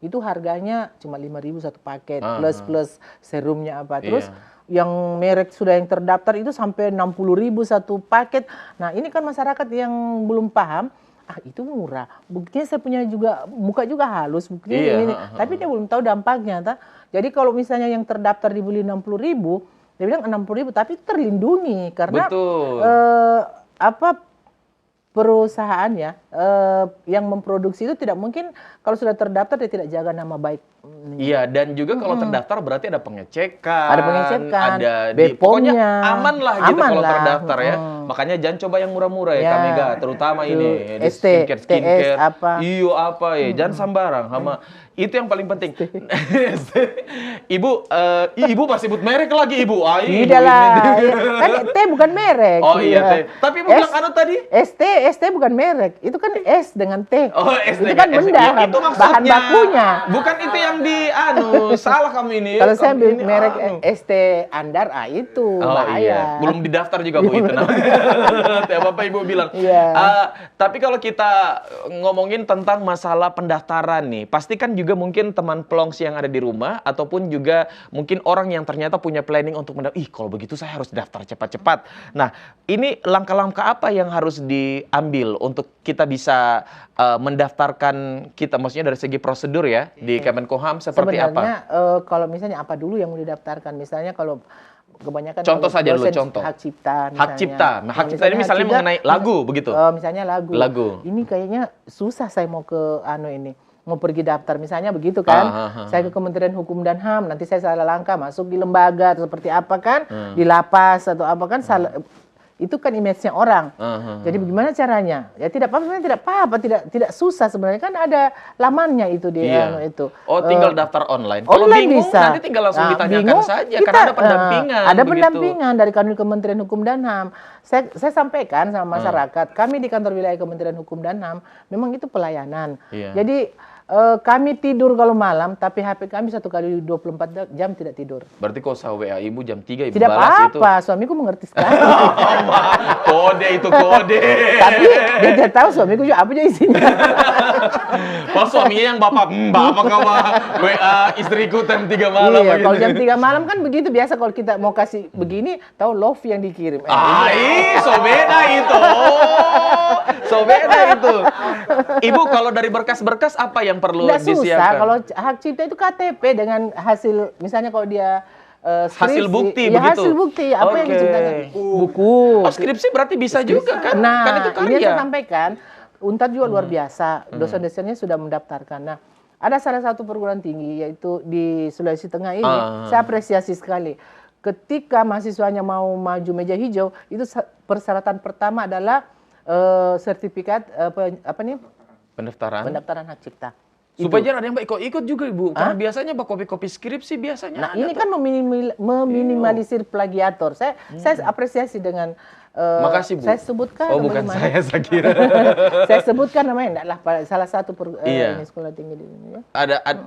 itu harganya cuma 5.000 satu paket, plus serumnya apa. Terus yang merek sudah yang terdaftar itu sampai 60.000 satu paket. Nah, ini kan masyarakat yang belum paham, itu murah. Buktinya saya punya juga, muka juga halus, buktinya ini. Tapi dia belum tahu dampaknya. Jadi kalau misalnya yang terdaftar dibeli 60.000, dia bilang 60.000 tapi terlindungi karena perusahaan ya yang memproduksi itu tidak mungkin kalau sudah terdaftar dia tidak jaga nama baik. Iya, dan juga kalau terdaftar berarti ada pengecekan. Ada pengecekan, pokoknya aman lah gitu kalau terdaftar ya. Makanya jangan coba yang murah-murah ya, Kamega, terutama ini skincare apa. Iyo apa ya, jangan sambarang sama itu yang paling penting. Ibu pasti sebut merek lagi ibu. Tidak lah, kan T bukan merek. Oh iya T. Tapi ibu bilang anu tadi? ST bukan merek, itu kan S dengan T. Oh S itu kan benda, itu bahan bakunya. Bukan itu yang di salah kamu ini. Kalau saya ambil merek ST Andar, itu bahaya. Iya. Belum didaftar juga Bu itu namanya. Apa ibu bilang. Tapi kalau kita ngomongin tentang masalah pendaftaran nih, pasti kan juga mungkin teman pelongs yang ada di rumah ataupun juga mungkin orang yang ternyata punya planning untuk mendaftar. Kalau begitu saya harus daftar cepat-cepat. Nah, ini langkah-langkah apa yang harus diambil untuk kita bisa mendaftarkan kita, maksudnya dari segi prosedur ya di Kemenkumham seperti sebenarnya, apa? Kalau misalnya apa dulu yang mau didaftarkan, misalnya kalau kebanyakan contoh saja dulu contoh hak cipta misalnya. Hak cipta ini misalnya mengenai lagu begitu. Misalnya lagu. Ini kayaknya susah saya mau mau pergi daftar misalnya begitu kan. Saya ke Kementerian Hukum dan HAM, nanti saya salah langkah masuk di lembaga atau seperti apa kan, di lapas atau apa kan, itu kan image-nya orang. Jadi bagaimana caranya? Ya tidak apa-apa, tidak susah sebenarnya, kan ada lamannya itu di itu. Oh, tinggal daftar online. Kalau Online bingung bisa. Nanti tinggal langsung ditanyakan saja karena ada pendampingan. Ada pendampingan dari Kementerian Hukum dan HAM. Saya sampaikan sama masyarakat, kami di kantor wilayah Kementerian Hukum dan HAM memang itu pelayanan. Jadi kami tidur kalau malam, tapi HP kami 1 kali 24 jam tidak tidur. Berarti kalau saya WA ibu jam 3 ibu Tidak balas itu. apa-apa, suamiku mengerti sekali. Kode itu kode. Tapi dia tidak tahu suamiku juga apa aja isinya. Pas suaminya yang bapak kamu WA istriku jam 3 malam. Iya, gitu. kalau jam 3 malam kan begitu biasa kalau kita mau kasih begini, tahu love yang dikirim. So beda itu. So beda itu. Ibu kalau dari berkas-berkas apa yang perlu Nggak susah, disiapkan? kalau hak cipta itu KTP dengan hasil, misalnya kalau dia Hasil skripsi, bukti ya, begitu? hasil bukti, apa yang Oke. diciptakan? Buku. Oh, skripsi berarti bisa juga kan? Nah, Kan itu ini yang karya. saya sampaikan, Untar juga luar biasa, dosen-dosennya sudah mendaftarkan. Nah, ada salah satu perguruan tinggi, yaitu di Sulawesi Tengah ini, saya apresiasi sekali. Ketika mahasiswanya mau maju meja hijau, itu persyaratan pertama adalah sertifikat Pendaftaran. pendaftaran hak cipta. Supaya jangan ada yang ikut juga ibu. Karena biasanya kopi-kopi skripsi biasanya Nah, ada ini tuh. kan meminimalisir plagiator. Saya apresiasi dengan Makasih, Bu. saya sebutkan Oh, bukan bagaimana. saya kira. Saya sebutkan namanya, enggak lah, salah satu Iya. ini sekolah tinggi di ini ya.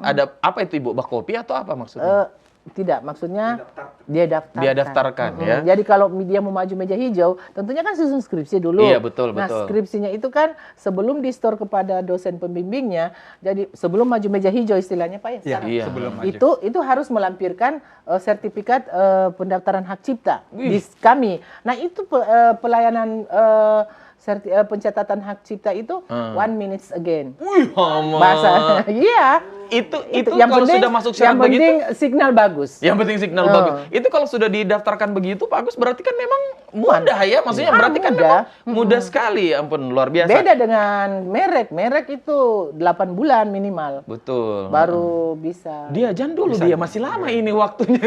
Ada apa itu ibu? Bakopi atau apa maksudnya? Tidak, maksudnya dia daftarkan. Dia daftarkan, ya. Jadi kalau dia mau maju meja hijau, tentunya kan susun skripsi dulu. Iya, betul, Nah, betul. skripsinya itu kan sebelum di-store kepada dosen pembimbingnya, jadi sebelum maju meja hijau istilahnya Pak ya. Iya, sekarang. Iya. sebelum maju. Itu harus melampirkan sertifikat pendaftaran hak cipta di kami. Nah, itu pelayanan pencatatan hak cipta itu 1 minutes again. Wih, Mama. Bahasa iya. Itu yang kalau penting, sudah masuk yang syarat begitu. penting signal bagus. Yang penting signal bagus. Itu kalau sudah didaftarkan begitu, Pak Agus, berarti kan memang mudah ya. Maksudnya Ah, berarti kan mudah. memang mudah sekali. Ya ampun, luar biasa. Beda dengan merek. Merek itu 8 bulan minimal. Betul. Baru bisa. Dia jangan dulu, dia masih lama ini waktunya.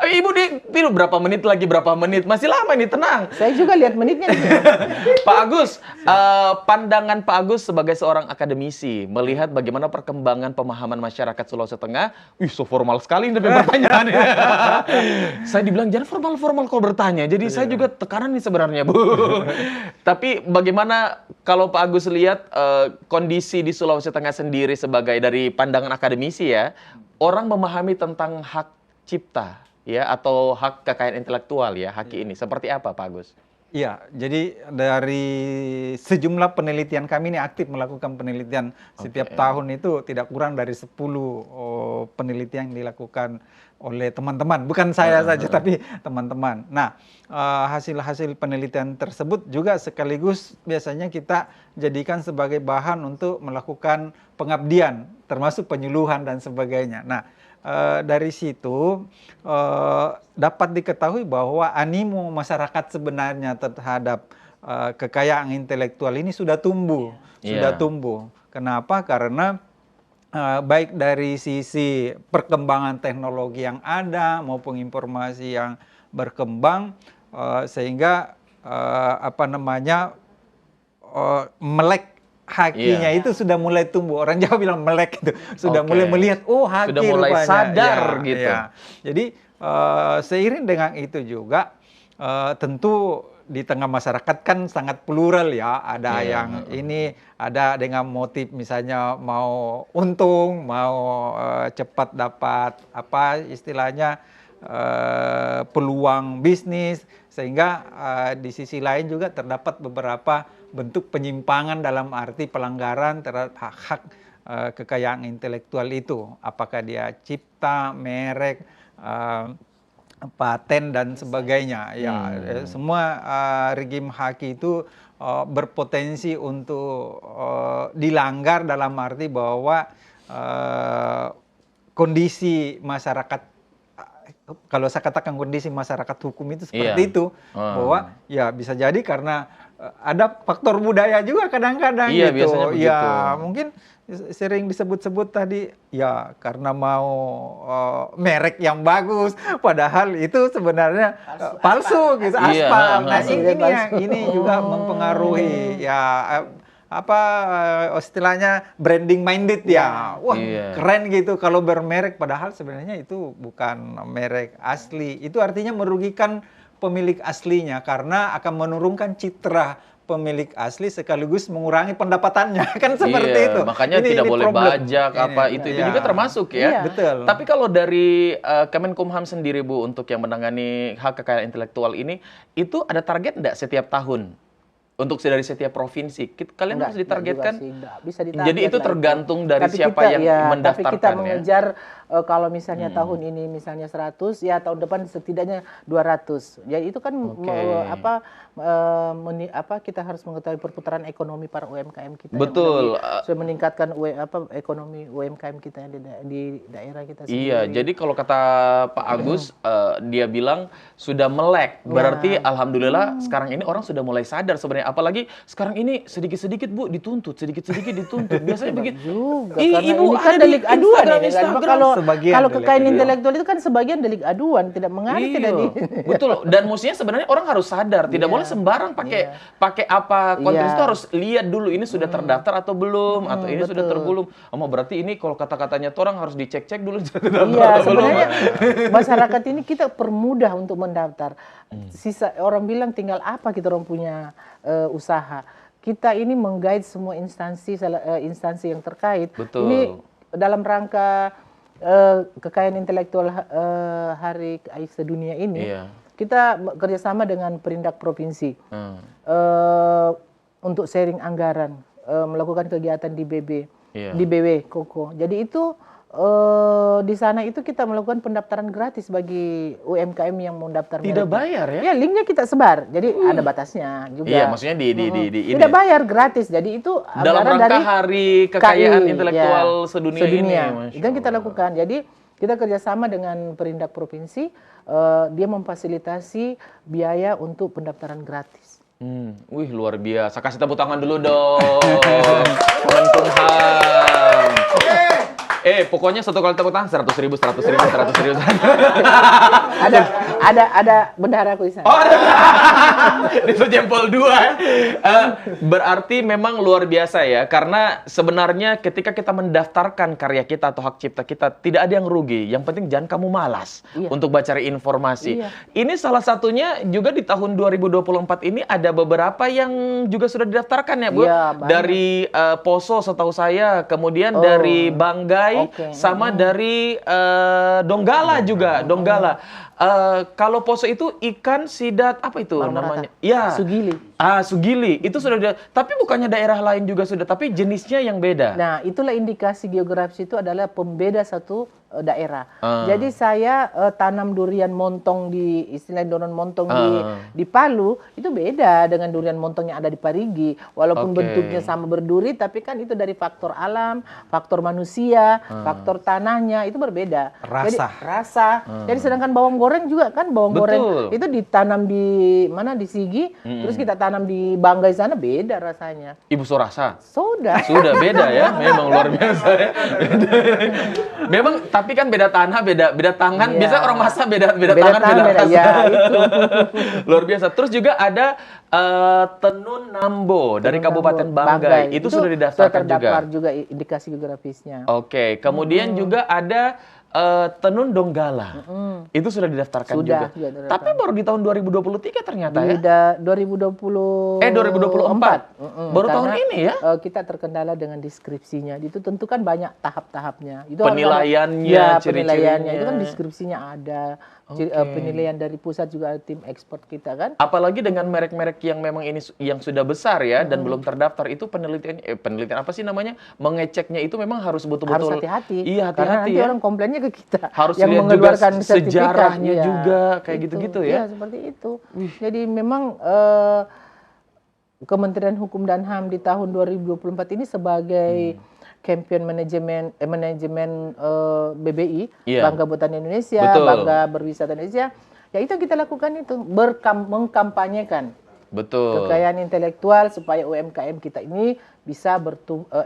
Ayo, Ibu tidur berapa menit lagi, berapa menit. Masih lama ini, tenang. Saya juga lihat menitnya. Pak Agus, pandangan Pak Agus sebagai seorang akademisi, melihat bagaimana perkembangan pemahaman masyarakat Sulawesi Tengah, so formal sekali ini pertanyaannya. Saya dibilang jangan formal-formal kalau bertanya, jadi saya juga tekanan nih sebenarnya, Bu. Tapi bagaimana kalau Pak Agus lihat kondisi di Sulawesi Tengah sendiri sebagai dari pandangan akademisi ya, orang memahami tentang hak cipta ya atau hak kekayaan intelektual ya, hak ini seperti apa Pak Agus? Iya, jadi dari sejumlah penelitian kami ini aktif melakukan penelitian setiap tahun itu tidak kurang dari 10 penelitian yang dilakukan oleh teman-teman, bukan saya saja tapi teman-teman. Nah, hasil-hasil penelitian tersebut juga sekaligus biasanya kita jadikan sebagai bahan untuk melakukan pengabdian, termasuk penyuluhan dan sebagainya. Nah, dari situ dapat diketahui bahwa animo masyarakat sebenarnya terhadap kekayaan intelektual ini sudah tumbuh, sudah tumbuh. Kenapa? Karena baik dari sisi perkembangan teknologi yang ada maupun informasi yang berkembang, sehingga melek hakinya itu sudah mulai tumbuh. Orang Jawa bilang melek itu. Sudah mulai melihat, oh haki sudah mulai rupanya. sadar gitu. Ya. Jadi seiring dengan itu juga tentu di tengah masyarakat kan sangat plural ya. Ada yang ini, ada dengan motif misalnya mau untung, mau cepat dapat apa istilahnya peluang bisnis, sehingga di sisi lain juga terdapat beberapa bentuk penyimpangan dalam arti pelanggaran terhadap hak kekayaan intelektual itu, apakah dia cipta, merek, paten dan sebagainya. Ya, semua regim haki itu berpotensi untuk dilanggar dalam arti bahwa kondisi masyarakat, kalau saya katakan kondisi masyarakat hukum itu seperti itu, bahwa ya bisa jadi karena ada faktor budaya juga kadang-kadang Iya, gitu. biasanya begitu. Ya, mungkin sering disebut-sebut tadi ya karena mau merek yang bagus, padahal itu sebenarnya palsu gitu, Iya, aspal. Nah, palsu. ini juga mempengaruhi ya istilahnya branding minded ya. Wah, keren gitu kalau bermerek, padahal sebenarnya itu bukan merek asli. Itu artinya merugikan pemilik aslinya karena akan menurunkan citra pemilik asli sekaligus mengurangi pendapatannya kan seperti Iya, itu. makanya tidak boleh problem. bajak apa itu Iya. juga termasuk ya. Iya. Betul. Tapi kalau dari Kemenkumham sendiri Bu untuk yang menangani hak kekayaan intelektual ini itu ada target enggak setiap tahun? Untuk dari setiap provinsi, kalian harus ditargetkan. Enggak bisa ditarget. Jadi itu lah tergantung dari Tapi siapa kita, yang Tapi mendaftarkan kita ya. mengejar kalau misalnya tahun ini misalnya 100, ya tahun depan setidaknya 200. Jadi itu kan Oke. kita harus mengetahui perputaran ekonomi para UMKM kita. Betul. Yang sudah meningkatkan ekonomi UMKM kita yang di daerah kita sendiri. Iya, jadi kalau kata Pak Agus, dia bilang sudah melek. Berarti alhamdulillah sekarang ini orang sudah mulai sadar sebenarnya. Apalagi sekarang ini sedikit-sedikit Bu dituntut, sedikit-sedikit dituntut. Biasanya begitu. Juga Ih, karena Ibu ini kan ada di delik aduan Instagram, ini kan. Instagram. Sebagian Kalau delik kekayaan aduan. intelektual itu kan sebagian delik aduan, tidak mengalir, tidak di. Betul. Dan mestinya sebenarnya orang harus sadar, tidak boleh sembarang pakai apa konten itu harus lihat dulu ini sudah terdaftar atau belum, atau ini sudah tergulung. Berarti ini kalau kata-katanya orang harus dicek-cek dulu sudah terdaftar Iya, atau belum. sebenarnya masyarakat ini kita permudah untuk mendaftar. Sisa orang bilang tinggal apa kita orang punya usaha. Kita ini menggait semua instansi yang terkait. Betul. Ini dalam rangka kekayaan intelektual Hari Sedunia ini, Iya. kita kerjasama dengan Perindak Provinsi untuk sharing anggaran, melakukan kegiatan di Iya. di BW Koko. Jadi itu di sana itu kita melakukan pendaftaran gratis bagi UMKM yang mau daftar. Tidak bayar ya? Ya, linknya kita sebar. Jadi ada batasnya juga. Iya, maksudnya di ini. Tidak bayar, gratis. Jadi itu Dalam anggaran rangka dari Hari Kekayaan KI, Intelektual ya, Sedunia ini. Masya Itu yang kita Allah. lakukan. Jadi kita kerjasama dengan Perindak Provinsi, dia memfasilitasi biaya untuk pendaftaran gratis. Wih, luar biasa. Kasih tepuk tangan dulu dong. Kemenkumham. Pokoknya satu kali tepuk tangan 100.000. Ada bendaharaku di sana. Oh, itu jempol 2. Berarti memang luar biasa ya, karena sebenarnya ketika kita mendaftarkan karya kita atau hak cipta kita, tidak ada yang rugi. Yang penting jangan kamu malas untuk cari informasi. Iya. Ini salah satunya juga di tahun 2024 ini ada beberapa yang juga sudah didaftarkan ya, Bu? Iya, banyak. Dari Poso setahu saya, kemudian dari Banggai, sama dari Donggala juga, Donggala. Kalau Poso itu ikan sidat apa itu Marmorata. namanya? Ya. Sugili. Sugili. Itu sudah tapi bukannya daerah lain juga sudah, tapi jenisnya yang beda. Nah, itulah indikasi geografis itu adalah pembeda satu daerah. Jadi saya tanam durian montong istilah durian montong di Palu itu beda dengan durian montong yang ada di Parigi. Walaupun bentuknya sama berduri, tapi kan itu dari faktor alam, faktor manusia, faktor tanahnya itu berbeda. Rasa. Jadi, rasa. Jadi sedangkan bawang goreng juga kan goreng itu ditanam di mana di Sigi, terus kita tanam di Banggai sana beda rasanya. Ibu Surasa. Sudah Beda ya, memang luar biasa ya. Memang tapi kan beda tanah, beda tangan. Iya. Biasanya orang masak beda tangan, beda beda. rasa. Ya, itu. Luar biasa. Terus juga ada Tenun Nambo dari Kabupaten Banggai. Itu sudah didaftarkan juga. Terdaftar juga indikasi geografisnya. Oke, kemudian juga ada Tenun Donggala. Itu sudah didaftarkan juga. Sudah Tapi baru di tahun 2023 ternyata ya. Udah 2024. 2024. Baru tahun ini ya? Kita terkendala dengan deskripsinya. Itu tentu kan banyak tahap-tahapnya. Itu Penilaiannya, penilaiannya. Itu kan ciri-cirinya. deskripsinya ada. Penilaian dari pusat juga ada tim ekspor kita kan. Apalagi dengan merek-merek yang memang ini yang sudah besar ya dan belum terdaftar, itu penelitian apa sih namanya? Mengeceknya itu memang harus betul-betul Harus hati-hati. Iya, Karena hati-hati nanti ya. orang komplainnya ke kita. Harus yang lihat juga mengeluarkan sertifikat. sejarahnya Iya, juga kayak itu. gitu-gitu ya. Iya, seperti itu. Jadi memang Kementerian Hukum dan HAM di tahun 2024 ini sebagai Champion manajemen BBI, Iya. Bangga Buatan Indonesia, Betul. Bangga Berwisata Indonesia. Ya itu yang kita lakukan itu, mengkampanyekan Betul. kekayaan intelektual supaya UMKM kita ini bisa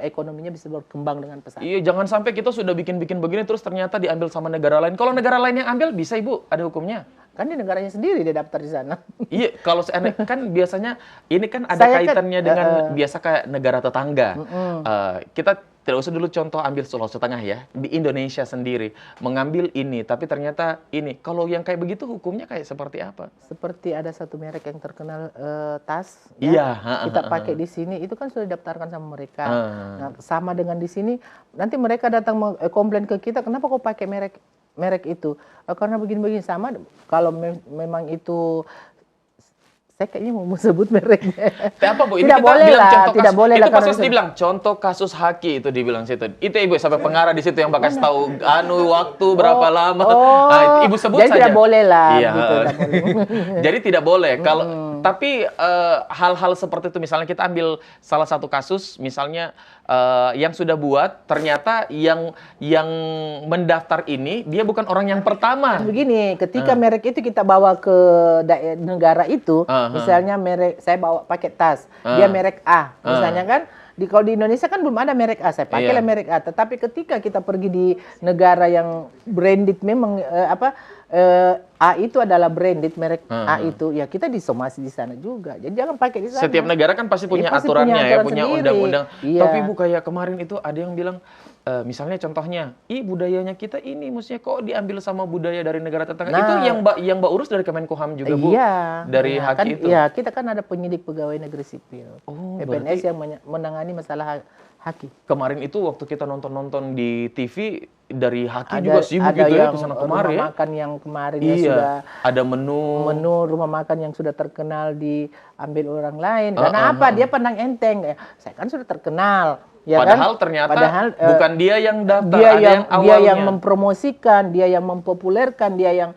ekonominya bisa berkembang dengan pesat. Iya, jangan sampai kita sudah bikin-bikin begini terus ternyata diambil sama negara lain. Kalau negara lain yang ambil bisa Ibu, ada hukumnya. Kan di negaranya sendiri dia daftar di sana. Iya, kalau kan biasanya ini kan ada Saya kan, kaitannya dengan biasa kayak negara tetangga. Kita tidak usah dulu contoh ambil Sulawesi Tengah ya, di Indonesia sendiri mengambil ini, tapi ternyata ini. Kalau yang kayak begitu hukumnya kayak seperti apa? Seperti ada satu merek yang terkenal tas, Iya, kita pakai di sini, itu kan sudah didaftarkan sama mereka. Nah, sama dengan di sini, nanti mereka datang komplain ke kita, kenapa kok pakai merek itu? Karena begini-begini sama. Kalau memang itu, saya kayaknya mau sebut mereknya. Apa Bu? Ini Tidak kita boleh bilang lah, contoh tidak kasus, boleh itu lah. pasti dibilang contoh kasus Haki itu dibilang situ. Itu Ibu sampai pengarah di situ yang bakal tahu waktu berapa lama. Nah, Ibu sebut jadi saja. tidak boleh lah. Iya. Gitu, tidak boleh. Jadi tidak boleh. Kalau tapi hal-hal seperti itu, misalnya kita ambil salah satu kasus, misalnya yang sudah buat, ternyata yang mendaftar ini dia bukan orang yang pertama. Begini, ketika merek itu kita bawa ke negara itu, misalnya merek, saya bawa pakai tas, dia merek A, misalnya kan, kalau di Indonesia kan belum ada merek A, saya pakailah merek A. Tetapi ketika kita pergi di negara yang branded memang A itu adalah branded merek A itu, ya kita disomasi di sana juga. Jadi jangan pakai di sana. Setiap negara kan pasti punya pasti aturannya punya ya, aturan punya sendiri. undang-undang. Iya. Tapi Bu, kayak kemarin itu ada yang bilang, misalnya contohnya, budayanya kita ini, mestinya kok diambil sama budaya dari negara tetangga. Itu yang Mbak urus dari Kemenkumham juga Bu? Iya. Dari Haki kan, itu? Iya, kita kan ada penyidik pegawai negeri sipil. Oh, PPNS yang menangani masalah Haki. Kemarin itu waktu kita nonton di TV, dari Haki juga sibuk gitu ya, kesana kemari rumah ya. makan yang kemarin ya sudah ada menu rumah makan yang sudah terkenal diambil orang lain. Karena apa? Dia pandang enteng. Saya kan sudah terkenal. Ya padahal kan? ternyata bukan dia yang daftar, ada yang awalnya. Dia yang mempromosikan, dia yang mempopulerkan, dia yang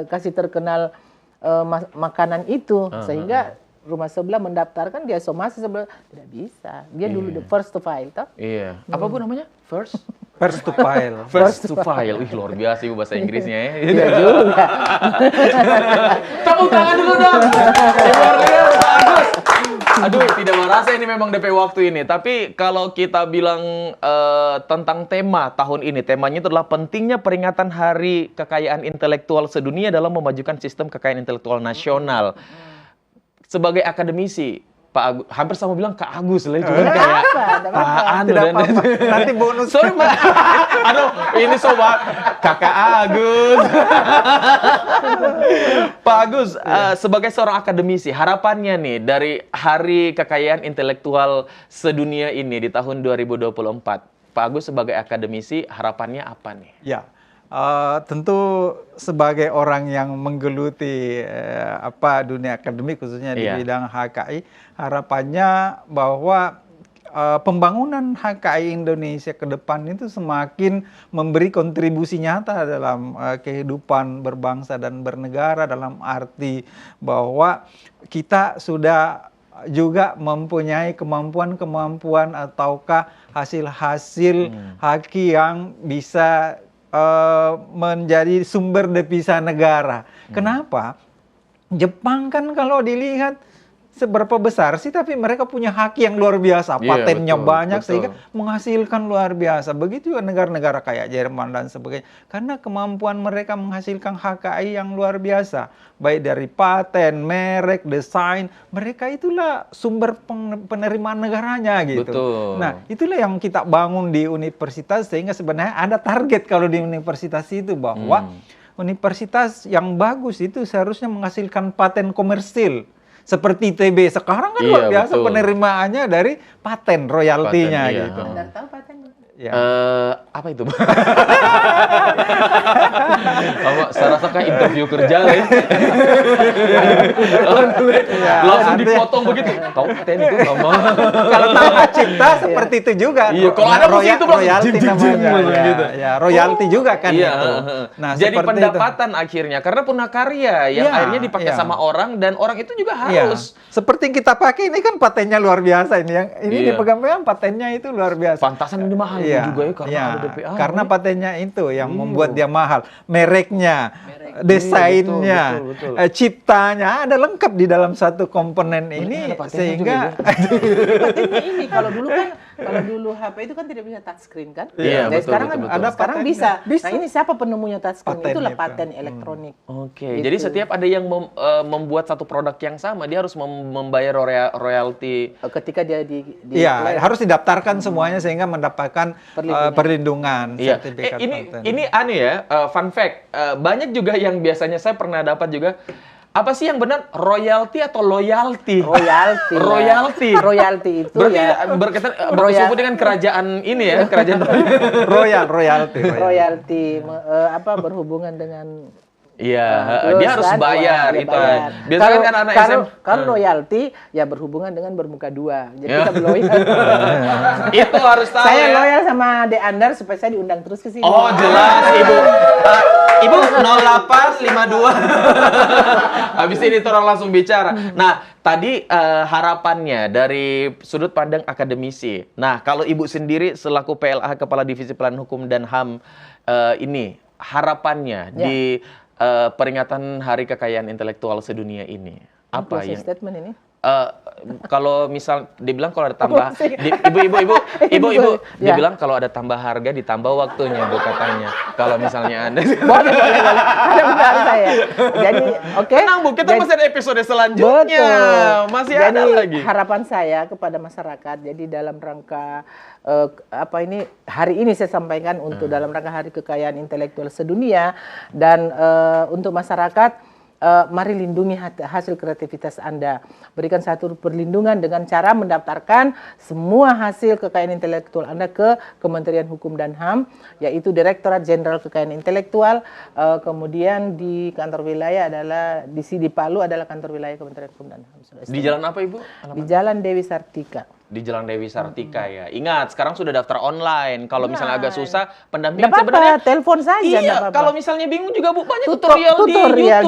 kasih terkenal makanan itu, sehingga rumah sebelah mendaftarkan, dia somasi sebelah, tidak bisa. Dia dulu the first to file, toh? Iya. Apa Bu namanya? First to file. First to file. Wih, luar biasa Ibu bahasa Inggrisnya ya. Iya juga. Tepuk tangan dulu dong. Luar biasa, bagus. Aduh, tidak merasa ini memang DP waktu ini. Tapi kalau kita bilang tentang tema tahun ini, temanya itu adalah pentingnya peringatan Hari Kekayaan Intelektual Sedunia dalam memajukan sistem kekayaan intelektual nasional. Sebagai akademisi, Pak Agus, hampir sama bilang Kak Agus lah, cuman kayak Pak Anu dan nanti bonus. Sorry Mbak. Aduh, ini sobat Kakak Agus. Pak Agus, sebagai seorang akademisi, harapannya nih dari Hari Kekayaan Intelektual Sedunia ini di tahun 2024, Pak Agus sebagai akademisi, harapannya apa nih? Ya. Tentu sebagai orang yang menggeluti dunia akademik khususnya di bidang HKI, harapannya bahwa pembangunan HKI Indonesia ke depan itu semakin memberi kontribusi nyata dalam kehidupan berbangsa dan bernegara, dalam arti bahwa kita sudah juga mempunyai kemampuan ataukah hasil-hasil Haki yang bisa menjadi sumber devisa negara. Kenapa? Jepang kan kalau dilihat seberapa besar sih, tapi mereka punya haki yang luar biasa, patennya banyak sehingga menghasilkan luar biasa. Begitu juga negara-negara kayak Jerman dan sebagainya, karena kemampuan mereka menghasilkan HKI yang luar biasa, baik dari paten, merek, desain, mereka itulah sumber penerimaan negaranya gitu. Betul. Nah, itulah yang kita bangun di universitas, sehingga sebenarnya ada target kalau di universitas itu bahwa universitas yang bagus itu seharusnya menghasilkan paten komersil. Seperti ITB sekarang kan luar biasa penerimaannya dari paten, royaltinya gitu. Tidak tahu paten. Ya. Apa itu? Saya rasa kayak interview kerja lah ya. Langsung dipotong begitu. Tahu paten itu sama. Kalau tahu hak cipta seperti itu juga. Iya, kalau ada musik itu royalti namanya. Gitu. Ya, royalti juga kan iya, itu. Nah, jadi pendapatan itu akhirnya karena punya karya yang akhirnya dipakai sama orang, dan orang itu juga harus. Seperti yang kita pakai ini kan patennya luar biasa ini, yang ini dipegang-pegang patennya itu luar biasa. Pantasan ini mahal itu juga ya karena ada DPA. Karena patennya itu yang membuat dia mahal. Mereknya, desainnya, betul. ciptanya ada lengkap di dalam satu komponen ini sehingga Patennya ini kalau dulu HP itu kan tidak bisa touchscreen kan? Iya, Jadi betul, sekarang betul, kan betul. ada sekarang bisa. Bisa. Nah, ini siapa penemunya touchscreen? Paten Itulah itu. paten elektronik. Oke, Gitu. jadi setiap ada yang membuat satu produk yang sama, dia harus membayar royalti. Ketika dia di Iya, harus didaftarkan semuanya sehingga mendapatkan perlindungan Iya. sertifikat paten. Ini aneh ya, fun fact. Banyak juga yang biasanya saya pernah dapat juga. Apa sih yang benar, royalti atau loyalty? royalti. Royalty. Royalti itu Berarti ya berkaitan bersangkut dengan kerajaan ini ya, kerajaan royalty. royalti berhubungan dengan Iya, terus dia harus kan, bayar dia itu. bayar. Biasanya kan anak-anak kalau, SM. kalau royalti ya berhubungan dengan bermuka dua. Jadi kita loyal. Itu harus tahu Saya ya. loyal sama De Andar supaya saya diundang terus ke sini. Oh, jelas Ibu. Ibu 0852. Habis ini orang langsung bicara. Nah, tadi harapannya dari sudut pandang akademisi. Nah, kalau Ibu sendiri selaku PLH Kepala Divisi Pelayanan Hukum dan HAM ini harapannya di peringatan Hari Kekayaan Intelektual Sedunia ini apa Closing yang statement ini? kalau misal dibilang kalau ada tambah ibu Ya. dibilang kalau ada tambah harga ditambah waktunya Bu katanya. Kalau misalnya Anda boleh. Ada benar saya. Jadi, oke. tenang Bu, kita masih ada episode selanjutnya. Betul. Masih Jadi, ada lagi. harapan saya kepada masyarakat, jadi dalam rangka hari ini saya sampaikan untuk dalam rangka Hari Kekayaan Intelektual Sedunia dan untuk masyarakat. Mari lindungi hasil kreativitas Anda. Berikan satu perlindungan dengan cara mendaftarkan semua hasil kekayaan intelektual Anda ke Kementerian Hukum dan HAM, yaitu Direktorat Jenderal Kekayaan Intelektual. Kemudian di kantor wilayah adalah di Palu adalah kantor wilayah Kementerian Hukum dan HAM. Di jalan apa Ibu? Di Jalan Dewi Sartika. Di Jalan Dewi Sartika ya. Ingat, sekarang sudah daftar online. Kalau misalnya agak susah, pendampingan Nggak sebenarnya apa-apa, telepon saja. nggak iya, apa-apa. kalau misalnya bingung juga Bu, banyak tutorial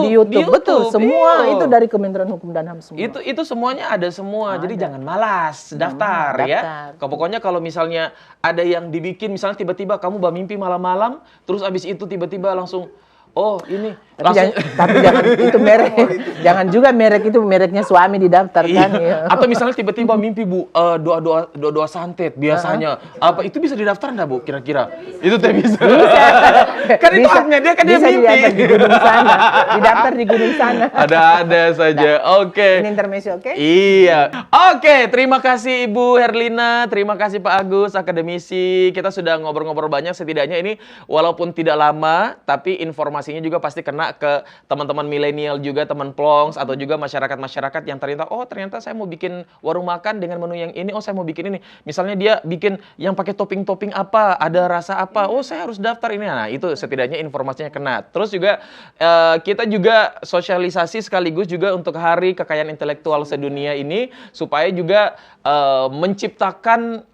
di YouTube. Betul, semua Iya. itu dari Kementerian Hukum dan HAM semua. Itu semuanya ada semua. Jadi jangan malas daftar ya. Pokoknya kalau misalnya ada yang dibikin misalnya tiba-tiba kamu mimpi malam-malam, terus abis itu tiba-tiba langsung oh ini Tapi jangan itu merek. Jangan juga merek itu mereknya suami didaftarkan ya. Atau misalnya tiba-tiba mimpi Bu, doa santet biasanya. Apa itu bisa didaftar enggak Bu kira-kira? Itu teh bisa. Kan itu haknya dia, kan dia bisa mimpi. didaftar di gunung sana. Didaftar di gunung sana. Ada saja. Oke. Ini intermezzo, oke? Iya. Oke, terima kasih Ibu Herlina, terima kasih Pak Agus, akademisi. Kita sudah ngobrol-ngobrol banyak, setidaknya ini walaupun tidak lama, tapi informasinya juga pasti kena ke teman-teman milenial juga, teman plongs, atau juga masyarakat-masyarakat yang ternyata saya mau bikin warung makan dengan menu yang ini, saya mau bikin ini. Misalnya dia bikin yang pakai topping-topping apa, ada rasa apa, saya harus daftar ini. Nah, itu setidaknya informasinya kena. Terus juga kita juga sosialisasi sekaligus juga untuk Hari Kekayaan Intelektual Sedunia ini, supaya juga menciptakan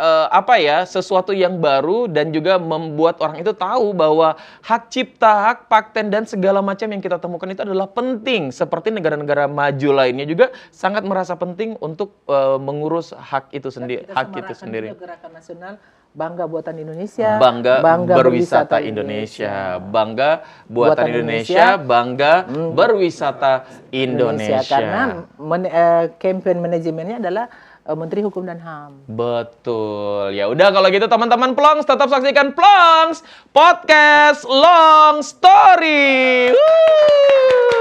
sesuatu yang baru dan juga membuat orang itu tahu bahwa hak cipta, hak paten dan segala macam yang kita temukan itu adalah penting. Seperti negara-negara maju lainnya juga sangat merasa penting untuk mengurus hak itu sendiri. Hak itu sendiri. Gerakan nasional Bangga Buatan Indonesia, Bangga Berwisata Indonesia, Bangga Buatan Indonesia, Bangga Berwisata Indonesia. Karena campaign manajemennya adalah Menteri Hukum dan HAM. Betul. Ya udah kalau gitu teman-teman Plongs tetap saksikan Plongs Podcast Long Story. Woo!